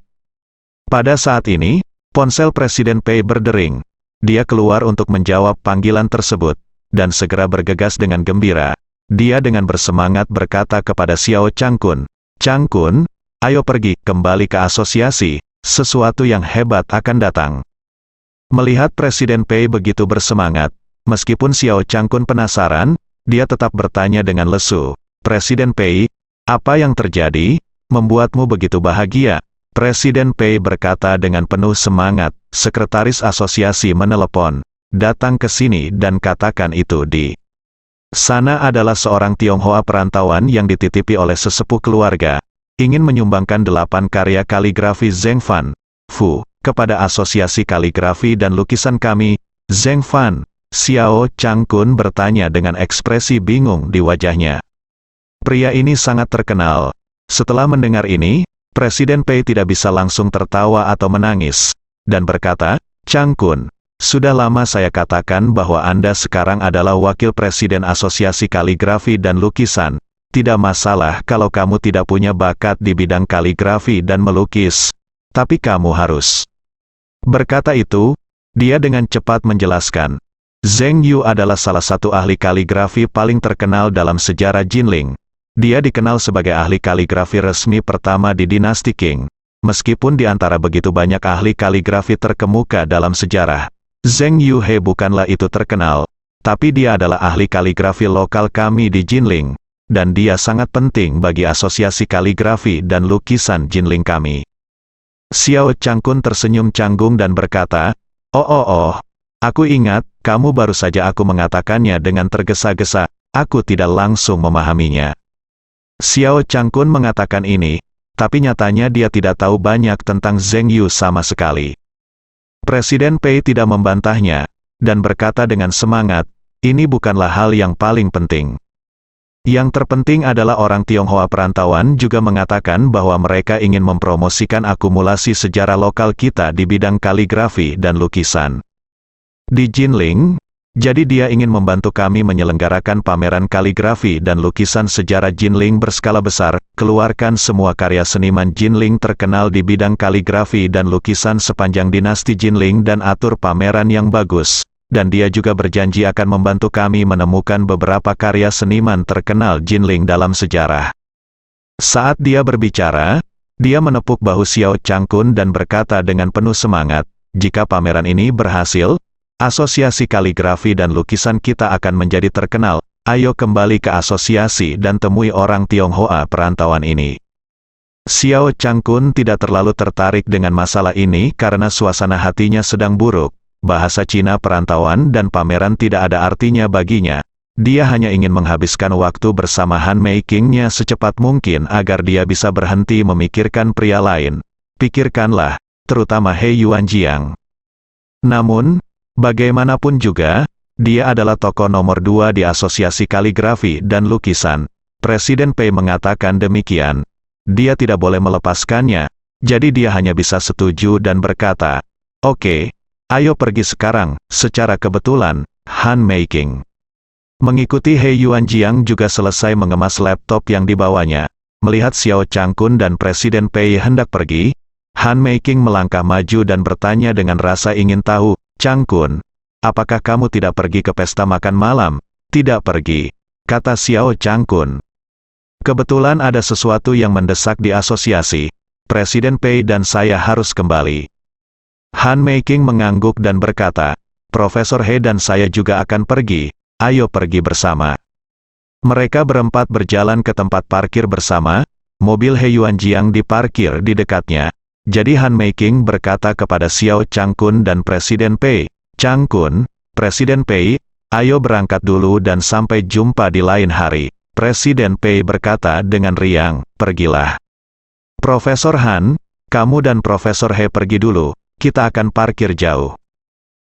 Pada saat ini, ponsel Presiden Pei berdering. Dia keluar untuk menjawab panggilan tersebut, dan segera bergegas dengan gembira. Dia dengan bersemangat berkata kepada Xiao Changkun, "Changkun, ayo pergi kembali ke asosiasi, sesuatu yang hebat akan datang." Melihat Presiden Pei begitu bersemangat, meskipun Xiao Changkun penasaran, dia tetap bertanya dengan lesu, "Presiden Pei, apa yang terjadi? Membuatmu begitu bahagia?" Presiden Pei berkata dengan penuh semangat, "Sekretaris asosiasi menelepon, datang ke sini dan katakan itu di sana adalah seorang Tionghoa perantauan yang dititipi oleh sesepuh keluarga, ingin menyumbangkan 8 karya kaligrafi Zheng Fan Fu kepada Asosiasi Kaligrafi dan Lukisan kami." "Zheng Fan?" Xiao Changkun bertanya dengan ekspresi bingung di wajahnya. Pria ini sangat terkenal. Setelah mendengar ini, Presiden Pei tidak bisa langsung tertawa atau menangis, dan berkata, "Changkun, sudah lama saya katakan bahwa Anda sekarang adalah wakil presiden Asosiasi Kaligrafi dan Lukisan. Tidak masalah kalau kamu tidak punya bakat di bidang kaligrafi dan melukis, tapi kamu harus." Berkata itu, dia dengan cepat menjelaskan, "Zheng Yu adalah salah satu ahli kaligrafi paling terkenal dalam sejarah Jinling. Dia dikenal sebagai ahli kaligrafi resmi pertama di dinasti Qing. Meskipun di antara begitu banyak ahli kaligrafi terkemuka dalam sejarah, Zheng Yu He bukanlah itu terkenal, tapi dia adalah ahli kaligrafi lokal kami di Jinling, dan dia sangat penting bagi Asosiasi Kaligrafi dan Lukisan Jinling kami." Xiao Changkun tersenyum canggung dan berkata, Oh, aku ingat, kamu baru saja aku mengatakannya dengan tergesa-gesa, aku tidak langsung memahaminya." Xiao Changkun mengatakan ini, tapi nyatanya dia tidak tahu banyak tentang Zheng Yu sama sekali. Presiden Pei tidak membantahnya, dan berkata dengan semangat, ini bukanlah hal yang paling penting. Yang terpenting adalah orang Tionghoa perantauan juga mengatakan bahwa mereka ingin mempromosikan akumulasi sejarah lokal kita di bidang kaligrafi dan lukisan. Di Jinling, jadi dia ingin membantu kami menyelenggarakan pameran kaligrafi dan lukisan sejarah Jinling berskala besar, keluarkan semua karya seniman Jinling terkenal di bidang kaligrafi dan lukisan sepanjang dinasti Jinling dan atur pameran yang bagus. Dan dia juga berjanji akan membantu kami menemukan beberapa karya seniman terkenal Jinling dalam sejarah. Saat dia berbicara, dia menepuk bahu Xiao Changkun dan berkata dengan penuh semangat, jika pameran ini berhasil, asosiasi kaligrafi dan lukisan kita akan menjadi terkenal, ayo kembali ke asosiasi dan temui orang Tionghoa perantauan ini. Xiao Changkun tidak terlalu tertarik dengan masalah ini karena suasana hatinya sedang buruk. Bahasa Cina perantauan dan pameran tidak ada artinya baginya. Dia hanya ingin menghabiskan waktu bersama Han Meikingnya secepat mungkin agar dia bisa berhenti memikirkan pria lain. Pikirkanlah, terutama He Yuanjiang. Namun, bagaimanapun juga, dia adalah tokoh nomor 2 di Asosiasi Kaligrafi dan Lukisan. Presiden Pei mengatakan demikian. Dia tidak boleh melepaskannya, jadi dia hanya bisa setuju dan berkata, oke. Ayo pergi sekarang. Secara kebetulan, Han Meiking mengikuti He Yuanjiang juga selesai mengemas laptop yang dibawanya. Melihat Xiao Changkun dan Presiden Pei hendak pergi, Han Meiking melangkah maju dan bertanya dengan rasa ingin tahu, Changkun, apakah kamu tidak pergi ke pesta makan malam? Tidak pergi, kata Xiao Changkun. Kebetulan ada sesuatu yang mendesak di asosiasi. Presiden Pei dan saya harus kembali. Han Meiking mengangguk dan berkata, Profesor He dan saya juga akan pergi, ayo pergi bersama. Mereka berempat berjalan ke tempat parkir bersama, mobil He Yuanjiang diparkir di dekatnya. Jadi Han Meiking berkata kepada Xiao Changkun dan Presiden Pei, Changkun, Presiden Pei, ayo berangkat dulu dan sampai jumpa di lain hari. Presiden Pei berkata dengan riang, pergilah. Profesor Han, kamu dan Profesor He pergi dulu. Kita akan parkir jauh.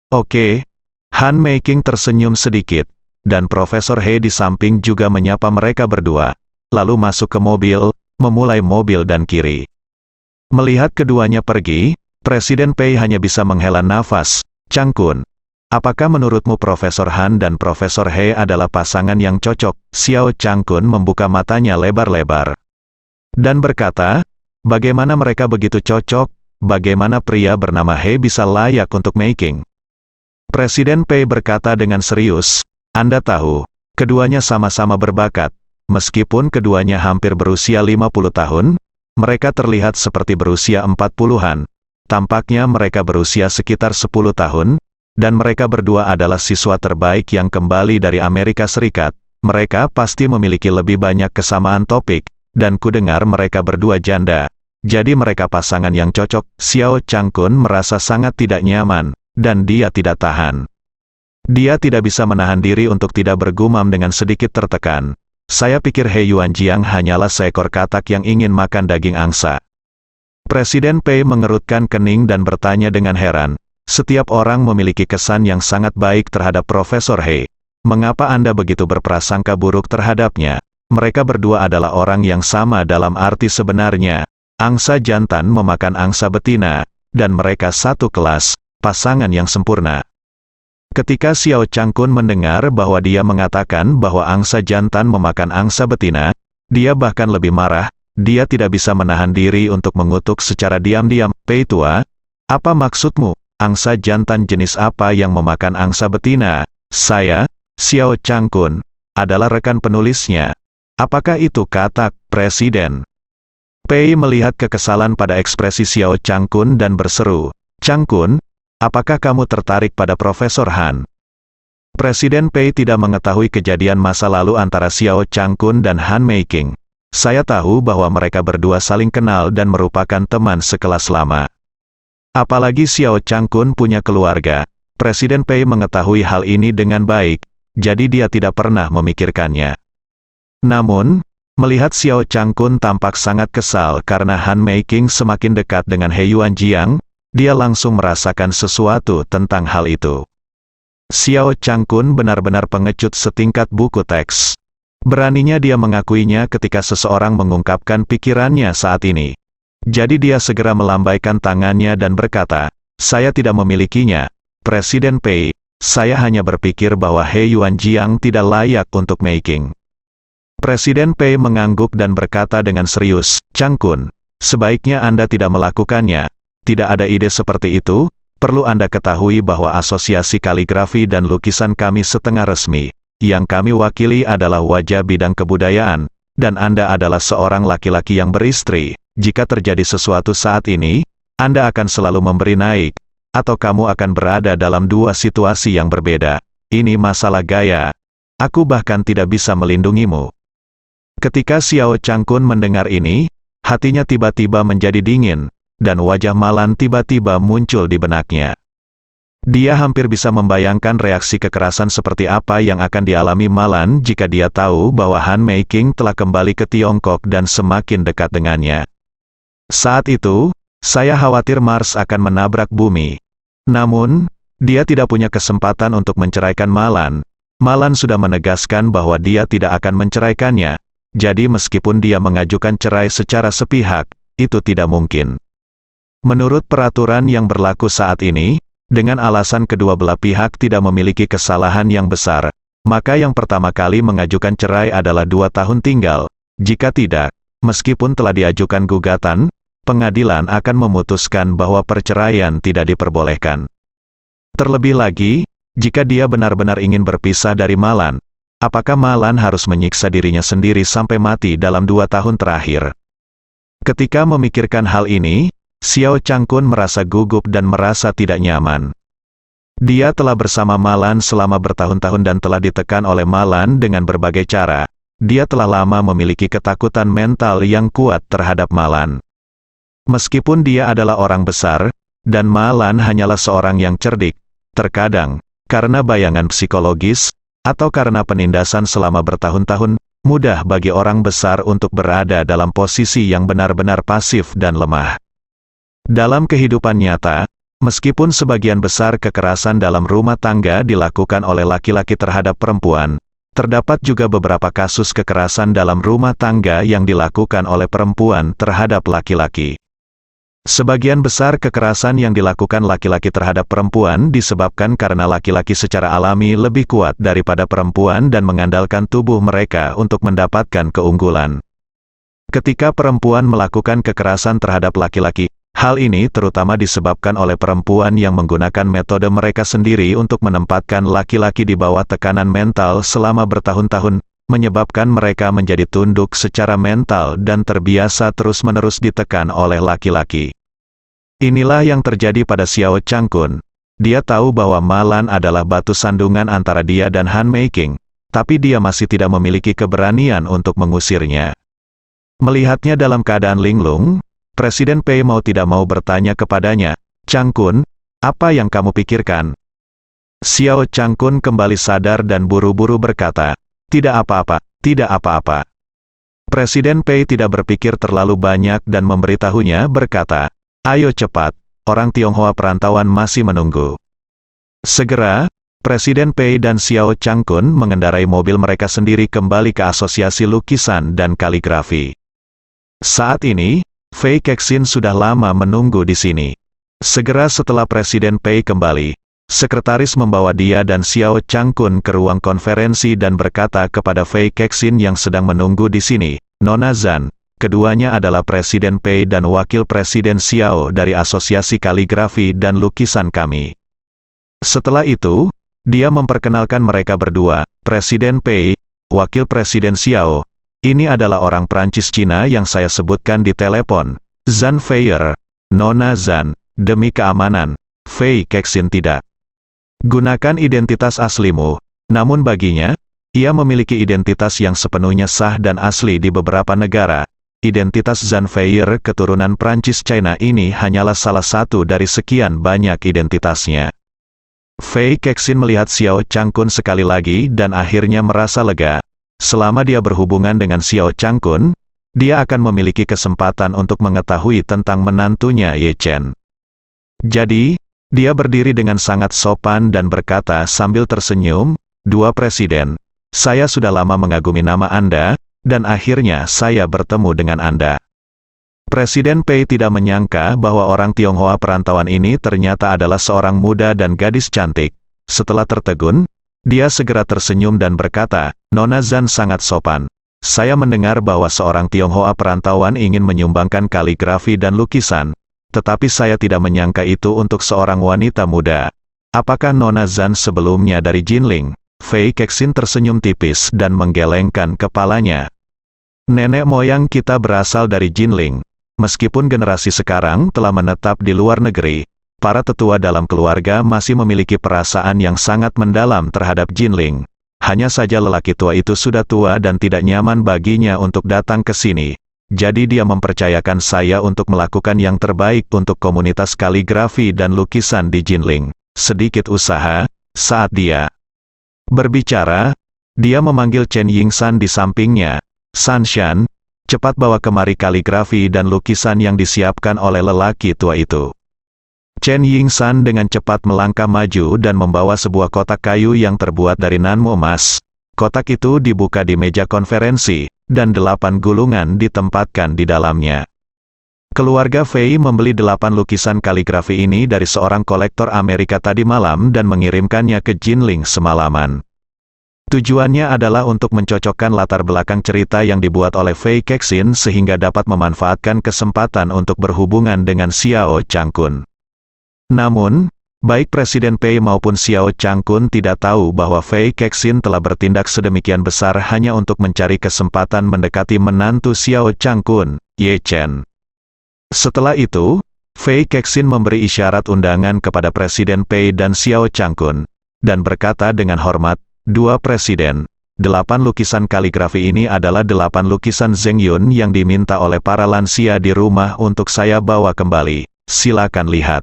Oke. Han Meiking tersenyum sedikit, dan Profesor He di samping juga menyapa mereka berdua, lalu masuk ke mobil, memulai mobil dan kiri. Melihat keduanya pergi, Presiden Pei hanya bisa menghela nafas. Changkun, apakah menurutmu Profesor Han dan Profesor He adalah pasangan yang cocok? Xiao Changkun membuka matanya lebar-lebar dan berkata, bagaimana mereka begitu cocok? Bagaimana pria bernama He bisa layak untuk Meiking? Presiden Pei berkata dengan serius, Anda tahu, keduanya sama-sama berbakat. Meskipun keduanya hampir berusia 50 tahun, mereka terlihat seperti berusia 40-an. Tampaknya mereka berusia sekitar 10 tahun, dan mereka berdua adalah siswa terbaik yang kembali dari Amerika Serikat. Mereka pasti memiliki lebih banyak kesamaan topik, dan kudengar mereka berdua janda. Jadi mereka pasangan yang cocok. Xiao Changkun merasa sangat tidak nyaman, dan dia tidak tahan. Dia tidak bisa menahan diri untuk tidak bergumam dengan sedikit tertekan. Saya pikir He Yuanjiang hanyalah seekor katak yang ingin makan daging angsa. Presiden Pei mengerutkan kening dan bertanya dengan heran. Setiap orang memiliki kesan yang sangat baik terhadap Profesor He. Mengapa Anda begitu berprasangka buruk terhadapnya? Mereka berdua adalah orang yang sama dalam arti sebenarnya. Angsa jantan memakan angsa betina, dan mereka satu kelas, pasangan yang sempurna. Ketika Xiao Changkun mendengar bahwa dia mengatakan bahwa angsa jantan memakan angsa betina, dia bahkan lebih marah. Dia tidak bisa menahan diri untuk mengutuk secara diam-diam. Pei tua, apa maksudmu? Angsa jantan jenis apa yang memakan angsa betina? Saya, Xiao Changkun, adalah rekan penulisnya. Apakah itu katak, Presiden? Pei melihat kekesalan pada ekspresi Xiao Changkun dan berseru, Changkun, apakah kamu tertarik pada Profesor Han? Presiden Pei tidak mengetahui kejadian masa lalu antara Xiao Changkun dan Han Meiking. Saya tahu bahwa mereka berdua saling kenal dan merupakan teman sekelas lama. Apalagi Xiao Changkun punya keluarga. Presiden Pei mengetahui hal ini dengan baik, jadi dia tidak pernah memikirkannya. Namun, melihat Xiao Changkun tampak sangat kesal karena Han Meiking semakin dekat dengan He Yuanjiang, dia langsung merasakan sesuatu tentang hal itu. Xiao Changkun benar-benar pengecut setingkat buku teks. Beraninya dia mengakuinya ketika seseorang mengungkapkan pikirannya saat ini. Jadi dia segera melambaikan tangannya dan berkata, "Saya tidak memilikinya, Presiden Pei. Saya hanya berpikir bahwa He Yuanjiang tidak layak untuk making." Presiden Pei mengangguk dan berkata dengan serius, "Changkun, sebaiknya Anda tidak melakukannya. Tidak ada ide seperti itu. Perlu Anda ketahui bahwa Asosiasi Kaligrafi dan Lukisan kami setengah resmi. Yang kami wakili adalah wajah bidang kebudayaan, dan Anda adalah seorang laki-laki yang beristri. Jika terjadi sesuatu saat ini, Anda akan selalu memberi naik, atau kamu akan berada dalam dua situasi yang berbeda. Ini masalah gaya. Aku bahkan tidak bisa melindungimu." Ketika Xiao Changkun mendengar ini, hatinya tiba-tiba menjadi dingin, dan wajah Malan tiba-tiba muncul di benaknya. Dia hampir bisa membayangkan reaksi kekerasan seperti apa yang akan dialami Malan jika dia tahu bahwa Han Meiking telah kembali ke Tiongkok dan semakin dekat dengannya. Saat itu, saya khawatir Mars akan menabrak bumi. Namun, dia tidak punya kesempatan untuk menceraikan Malan. Malan sudah menegaskan bahwa dia tidak akan menceraikannya. Jadi meskipun dia mengajukan cerai secara sepihak, itu tidak mungkin. Menurut peraturan yang berlaku saat ini, dengan alasan kedua belah pihak tidak memiliki kesalahan yang besar, maka yang pertama kali mengajukan cerai adalah 2 tahun tinggal. Jika tidak, meskipun telah diajukan gugatan, pengadilan akan memutuskan bahwa perceraian tidak diperbolehkan. Terlebih lagi, jika dia benar-benar ingin berpisah dari Malan, apakah Malan harus menyiksa dirinya sendiri sampai mati dalam 2 tahun terakhir? Ketika memikirkan hal ini, Xiao Changkun merasa gugup dan merasa tidak nyaman. Dia telah bersama Malan selama bertahun-tahun dan telah ditekan oleh Malan dengan berbagai cara. Dia telah lama memiliki ketakutan mental yang kuat terhadap Malan. Meskipun dia adalah orang besar, dan Malan hanyalah seorang yang cerdik, terkadang, karena bayangan psikologis, atau karena penindasan selama bertahun-tahun, mudah bagi orang besar untuk berada dalam posisi yang benar-benar pasif dan lemah. Dalam kehidupan nyata, meskipun sebagian besar kekerasan dalam rumah tangga dilakukan oleh laki-laki terhadap perempuan, terdapat juga beberapa kasus kekerasan dalam rumah tangga yang dilakukan oleh perempuan terhadap laki-laki. Sebagian besar kekerasan yang dilakukan laki-laki terhadap perempuan disebabkan karena laki-laki secara alami lebih kuat daripada perempuan dan mengandalkan tubuh mereka untuk mendapatkan keunggulan. Ketika perempuan melakukan kekerasan terhadap laki-laki, hal ini terutama disebabkan oleh perempuan yang menggunakan metode mereka sendiri untuk menempatkan laki-laki di bawah tekanan mental selama bertahun-tahun, menyebabkan mereka menjadi tunduk secara mental dan terbiasa terus-menerus ditekan oleh laki-laki. Inilah yang terjadi pada Xiao Changkun. Dia tahu bahwa Malan adalah batu sandungan antara dia dan Han Meiking, tapi dia masih tidak memiliki keberanian untuk mengusirnya. Melihatnya dalam keadaan linglung, Presiden Pei mau tidak mau bertanya kepadanya, "Changkun, apa yang kamu pikirkan?" Xiao Changkun kembali sadar dan buru-buru berkata, "Tidak apa-apa, tidak apa-apa." Presiden Pei tidak berpikir terlalu banyak dan memberitahunya berkata, "Ayo cepat, orang Tionghoa perantauan masih menunggu." Segera, Presiden Pei dan Xiao Changkun mengendarai mobil mereka sendiri kembali ke Asosiasi Lukisan dan Kaligrafi. Saat ini, Fei Kexin sudah lama menunggu di sini. Segera setelah Presiden Pei kembali, sekretaris membawa dia dan Xiao Changkun ke ruang konferensi dan berkata kepada Fei Kexin yang sedang menunggu di sini, "Nona Zhan, keduanya adalah Presiden Pei dan Wakil Presiden Xiao dari Asosiasi Kaligrafi dan Lukisan kami." Setelah itu, dia memperkenalkan mereka berdua, Presiden Pei, Wakil Presiden Xiao. "Ini adalah orang Prancis Cina yang saya sebutkan di telepon, Zhan Feier, Nona Zhan, demi keamanan." Fei Kexin tidak gunakan identitas aslimu, namun baginya, ia memiliki identitas yang sepenuhnya sah dan asli di beberapa negara. Identitas Zhan Feier keturunan Prancis China ini hanyalah salah satu dari sekian banyak identitasnya. Fei Kexin melihat Xiao Changkun sekali lagi dan akhirnya merasa lega. Selama dia berhubungan dengan Xiao Changkun, dia akan memiliki kesempatan untuk mengetahui tentang menantunya Ye Chen. Jadi, dia berdiri dengan sangat sopan dan berkata sambil tersenyum, "Dua Presiden, saya sudah lama mengagumi nama Anda, dan akhirnya saya bertemu dengan Anda." Presiden Pei tidak menyangka bahwa orang Tionghoa perantauan ini ternyata adalah seorang muda dan gadis cantik. Setelah tertegun, dia segera tersenyum dan berkata, "Nona Zhan sangat sopan. Saya mendengar bahwa seorang Tionghoa perantauan ingin menyumbangkan kaligrafi dan lukisan, tetapi saya tidak menyangka itu untuk seorang wanita muda. Apakah Nona Zhan sebelumnya dari Jinling?" Fei Kexin tersenyum tipis dan menggelengkan kepalanya. "Nenek moyang kita berasal dari Jinling. Meskipun generasi sekarang telah menetap di luar negeri, para tetua dalam keluarga masih memiliki perasaan yang sangat mendalam terhadap Jinling. Hanya saja lelaki tua itu sudah tua dan tidak nyaman baginya untuk datang ke sini. Jadi dia mempercayakan saya untuk melakukan yang terbaik untuk komunitas kaligrafi dan lukisan di Jinling." Sedikit usaha, saat dia berbicara, dia memanggil Chen Yingsan di sampingnya. "Sanshan, cepat bawa kemari kaligrafi dan lukisan yang disiapkan oleh lelaki tua itu." Chen Yingsan dengan cepat melangkah maju dan membawa sebuah kotak kayu yang terbuat dari nanmu emas. Kotak itu dibuka di meja konferensi, dan 8 gulungan ditempatkan di dalamnya. Keluarga Fei membeli 8 lukisan kaligrafi ini dari seorang kolektor Amerika tadi malam dan mengirimkannya ke Jinling semalaman. Tujuannya adalah untuk mencocokkan latar belakang cerita yang dibuat oleh Fei Kexin sehingga dapat memanfaatkan kesempatan untuk berhubungan dengan Xiao Changkun. Namun, baik Presiden Pei maupun Xiao Changkun tidak tahu bahwa Fei Kexin telah bertindak sedemikian besar hanya untuk mencari kesempatan mendekati menantu Xiao Changkun, Ye Chen. Setelah itu, Fei Kexin memberi isyarat undangan kepada Presiden Pei dan Xiao Changkun, dan berkata dengan hormat, "Dua Presiden, 8 lukisan kaligrafi ini adalah 8 lukisan Zheng Yun yang diminta oleh para lansia di rumah untuk saya bawa kembali. Silakan lihat."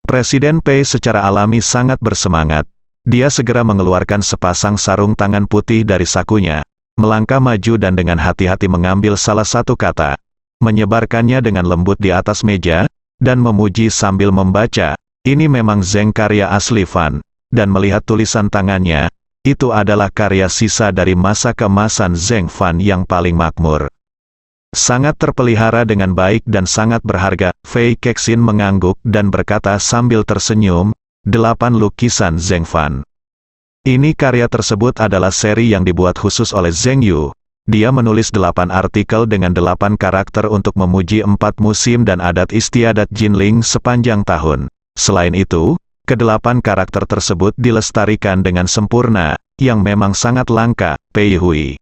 Presiden Pei secara alami sangat bersemangat. Dia segera mengeluarkan sepasang sarung tangan putih dari sakunya, melangkah maju dan dengan hati-hati mengambil salah satu kata, menyebarkannya dengan lembut di atas meja, dan memuji sambil membaca, "Ini memang Zheng karya asli Fan." Dan melihat tulisan tangannya, itu adalah karya sisa dari masa keemasan Zheng Fan yang paling makmur. Sangat terpelihara dengan baik dan sangat berharga. Fei Kexin mengangguk dan berkata sambil tersenyum, 8 lukisan Zheng Fan. Ini karya tersebut adalah seri yang dibuat khusus oleh Zheng Yu. Dia menulis 8 artikel dengan 8 karakter untuk memuji 4 musim dan adat istiadat Jinling sepanjang tahun. Selain itu, ke-8 karakter tersebut dilestarikan dengan sempurna, yang memang sangat langka. Pei Hui,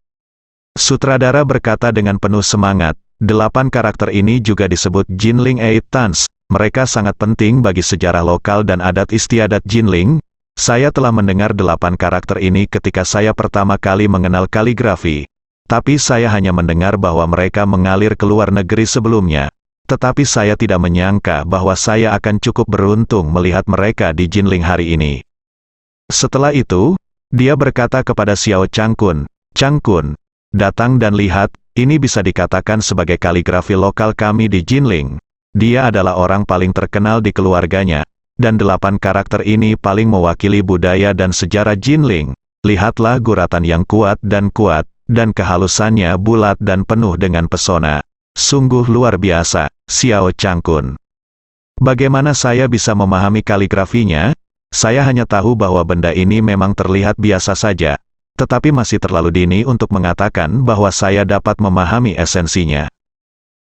sutradara, berkata dengan penuh semangat, 8 karakter ini juga disebut Jinling Eight Tans. Mereka sangat penting bagi sejarah lokal dan adat istiadat Jinling. Saya telah mendengar 8 karakter ini ketika saya pertama kali mengenal kaligrafi. Tapi saya hanya mendengar bahwa mereka mengalir ke luar negeri sebelumnya. Tetapi saya tidak menyangka bahwa saya akan cukup beruntung melihat mereka di Jinling hari ini. Setelah itu, dia berkata kepada Xiao Changkun, "Changkun, datang dan lihat, ini bisa dikatakan sebagai kaligrafi lokal kami di Jinling." Dia adalah orang paling terkenal di keluarganya, dan 8 karakter ini paling mewakili budaya dan sejarah Jinling. Lihatlah guratan yang kuat, dan kehalusannya bulat dan penuh dengan pesona. Sungguh luar biasa, Xiao Changkun. Bagaimana saya bisa memahami kaligrafinya? Saya hanya tahu bahwa benda ini memang terlihat biasa saja, tetapi masih terlalu dini untuk mengatakan bahwa saya dapat memahami esensinya.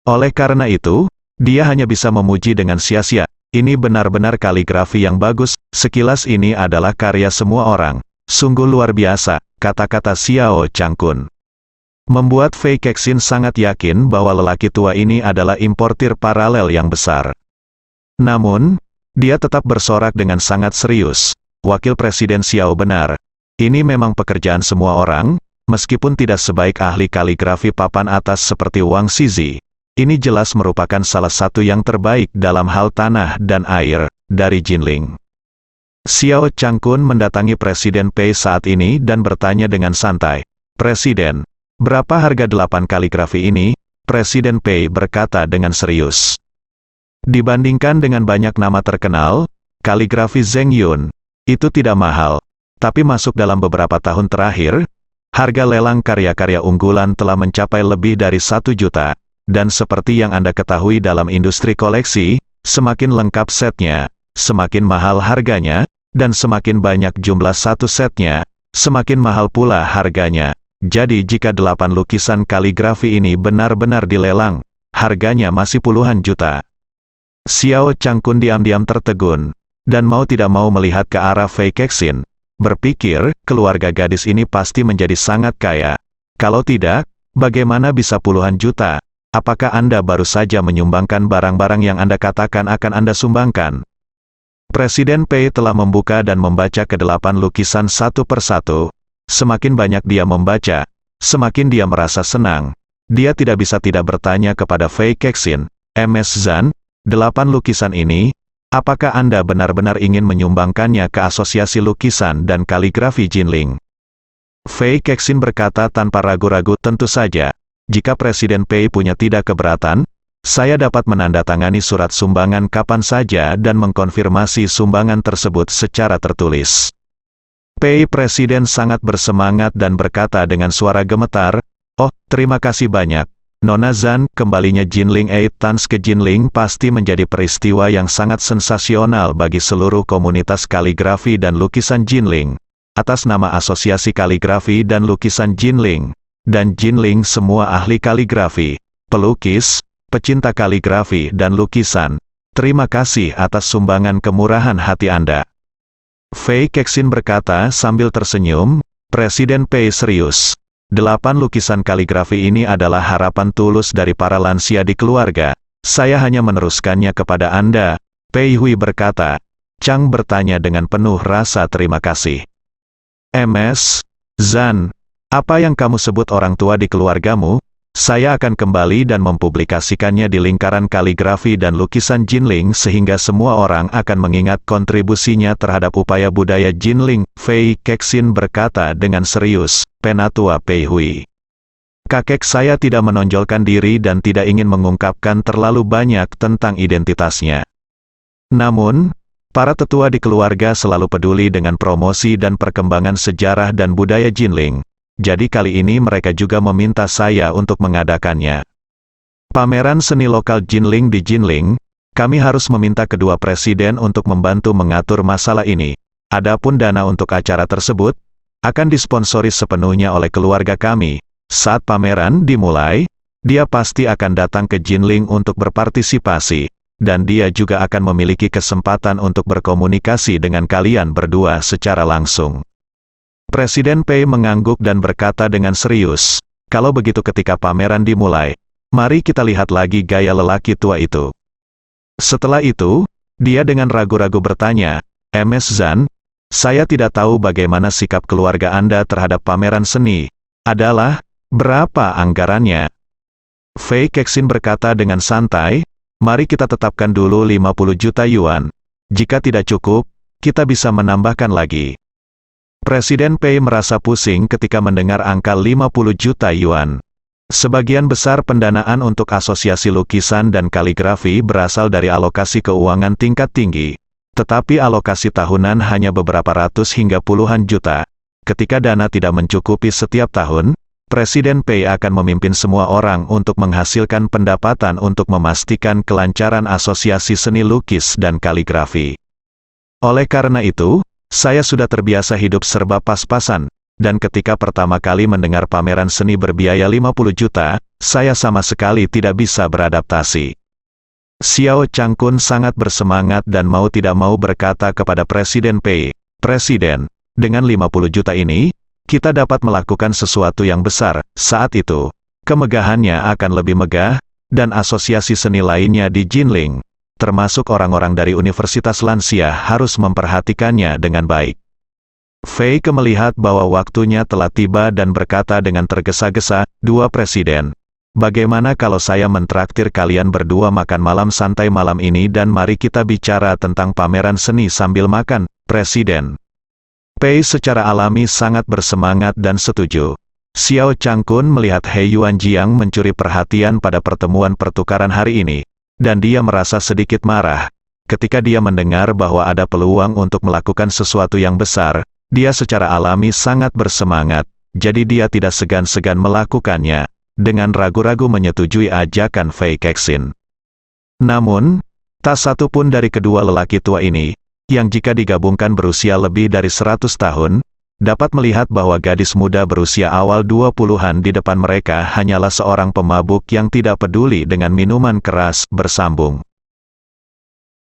Oleh karena itu, dia hanya bisa memuji dengan sia-sia. Ini benar-benar kaligrafi yang bagus, sekilas ini adalah karya semua orang. Sungguh luar biasa, kata-kata Xiao Changkun membuat Fei Kexin sangat yakin bahwa lelaki tua ini adalah importir paralel yang besar. Namun, dia tetap bersorak dengan sangat serius. "Wakil Presiden Xiao benar. Ini memang pekerjaan semua orang, meskipun tidak sebaik ahli kaligrafi papan atas seperti Wang Shizi. Ini jelas merupakan salah satu yang terbaik dalam hal tanah dan air, dari Jinling." Xiao Changkun mendatangi Presiden Pei saat ini dan bertanya dengan santai, "Presiden, berapa harga 8 kaligrafi ini?" Presiden Pei berkata dengan serius, Dibandingkan dengan banyak nama terkenal, kaligrafi Zheng Yun itu tidak mahal, tapi masuk dalam beberapa tahun terakhir, harga lelang karya-karya unggulan telah mencapai lebih dari 1 juta, dan seperti yang Anda ketahui dalam industri koleksi, semakin lengkap setnya, semakin mahal harganya, dan semakin banyak jumlah satu setnya, semakin mahal pula harganya. Jadi jika 8 lukisan kaligrafi ini benar-benar dilelang, harganya masih puluhan juta. Xiao Changkun diam-diam tertegun, dan mau tidak mau melihat ke arah Fei Kexin, berpikir, keluarga gadis ini pasti menjadi sangat kaya. Kalau tidak, bagaimana bisa puluhan juta? Apakah Anda baru saja menyumbangkan barang-barang yang Anda katakan akan Anda sumbangkan? Presiden Pei telah membuka dan membaca ke-8 lukisan satu persatu. Semakin banyak dia membaca, semakin dia merasa senang. Dia tidak bisa tidak bertanya kepada Fei Kexin, Ms. Zhan, 8 lukisan ini, apakah Anda benar-benar ingin menyumbangkannya ke Asosiasi Lukisan dan Kaligrafi Jinling? Fei Kexin berkata tanpa ragu-ragu, tentu saja. Jika Presiden Pei punya tidak keberatan, saya dapat menandatangani surat sumbangan kapan saja dan mengkonfirmasi sumbangan tersebut secara tertulis. Pei Presiden sangat bersemangat dan berkata dengan suara gemetar, "Oh, terima kasih banyak, Nona Zhan." Kembalinya Jinling Eitans ke Jinling pasti menjadi peristiwa yang sangat sensasional bagi seluruh komunitas kaligrafi dan lukisan Jinling. Atas nama Asosiasi Kaligrafi dan Lukisan Jinling, dan Jinling semua ahli kaligrafi, pelukis, pecinta kaligrafi dan lukisan, terima kasih atas sumbangan kemurahan hati Anda. Fei Kexin berkata sambil tersenyum, Presiden Pei serius. 8 lukisan kaligrafi ini adalah harapan tulus dari para lansia di keluarga. Saya hanya meneruskannya kepada Anda. Pei Hui berkata. Chang bertanya dengan penuh rasa terima kasih. Ms. Zhan, apa yang kamu sebut orang tua di keluargamu? Saya akan kembali dan mempublikasikannya di lingkaran kaligrafi dan lukisan Jinling sehingga semua orang akan mengingat kontribusinya terhadap upaya budaya Jinling. Fei Kexin berkata dengan serius, Penatua Pei Hui. Kakek saya tidak menonjolkan diri dan tidak ingin mengungkapkan terlalu banyak tentang identitasnya. Namun, para tetua di keluarga selalu peduli dengan promosi dan perkembangan sejarah dan budaya Jinling. Jadi kali ini mereka juga meminta saya untuk mengadakannya. Pameran seni lokal Jinling di Jinling, kami harus meminta kedua presiden untuk membantu mengatur masalah ini. Adapun dana untuk acara tersebut, akan disponsori sepenuhnya oleh keluarga kami. Saat pameran dimulai, dia pasti akan datang ke Jinling untuk berpartisipasi, dan dia juga akan memiliki kesempatan untuk berkomunikasi dengan kalian berdua secara langsung. Presiden Pei mengangguk dan berkata dengan serius, kalau begitu ketika pameran dimulai, mari kita lihat lagi gaya lelaki tua itu. Setelah itu, dia dengan ragu-ragu bertanya, Ms. Zhan, saya tidak tahu bagaimana sikap keluarga Anda terhadap pameran seni. Adalah, berapa anggarannya? Fei Kexin berkata dengan santai, mari kita tetapkan dulu 50 juta yuan. Jika tidak cukup, kita bisa menambahkan lagi. Presiden Pei merasa pusing ketika mendengar angka 50 juta yuan. Sebagian besar pendanaan untuk Asosiasi Lukisan dan Kaligrafi berasal dari alokasi keuangan tingkat tinggi. Tetapi alokasi tahunan hanya beberapa ratus hingga puluhan juta. Ketika dana tidak mencukupi setiap tahun, Presiden Pei akan memimpin semua orang untuk menghasilkan pendapatan untuk memastikan kelancaran Asosiasi Seni Lukis dan Kaligrafi. Oleh karena itu, saya sudah terbiasa hidup serba pas-pasan, dan ketika pertama kali mendengar pameran seni berbiaya 50 juta, saya sama sekali tidak bisa beradaptasi. Xiao Changkun sangat bersemangat dan mau tidak mau berkata kepada Presiden Pei, Presiden, dengan 50 juta ini, kita dapat melakukan sesuatu yang besar. Saat itu, kemegahannya akan lebih megah, dan asosiasi seni lainnya di Jinling, termasuk orang-orang dari Universitas Lansia harus memperhatikannya dengan baik. Fei Ke melihat bahwa waktunya telah tiba dan berkata dengan tergesa-gesa, Dua presiden, bagaimana kalau saya mentraktir kalian berdua makan malam santai malam ini dan mari kita bicara tentang pameran seni sambil makan, Presiden. Pei secara alami sangat bersemangat dan setuju. Xiao Changkun melihat He Yuanjiang mencuri perhatian pada pertemuan pertukaran hari ini. dan dia merasa sedikit marah. Ketika dia mendengar bahwa ada peluang untuk melakukan sesuatu yang besar, dia secara alami sangat bersemangat, jadi dia tidak segan-segan melakukannya, dengan ragu-ragu menyetujui ajakan Fei Kexin. Namun, tak satu pun dari kedua lelaki tua ini, yang jika digabungkan berusia lebih dari 100 tahun, dapat melihat bahwa gadis muda berusia awal 20-an di depan mereka hanyalah seorang pemabuk yang tidak peduli dengan minuman keras, bersambung.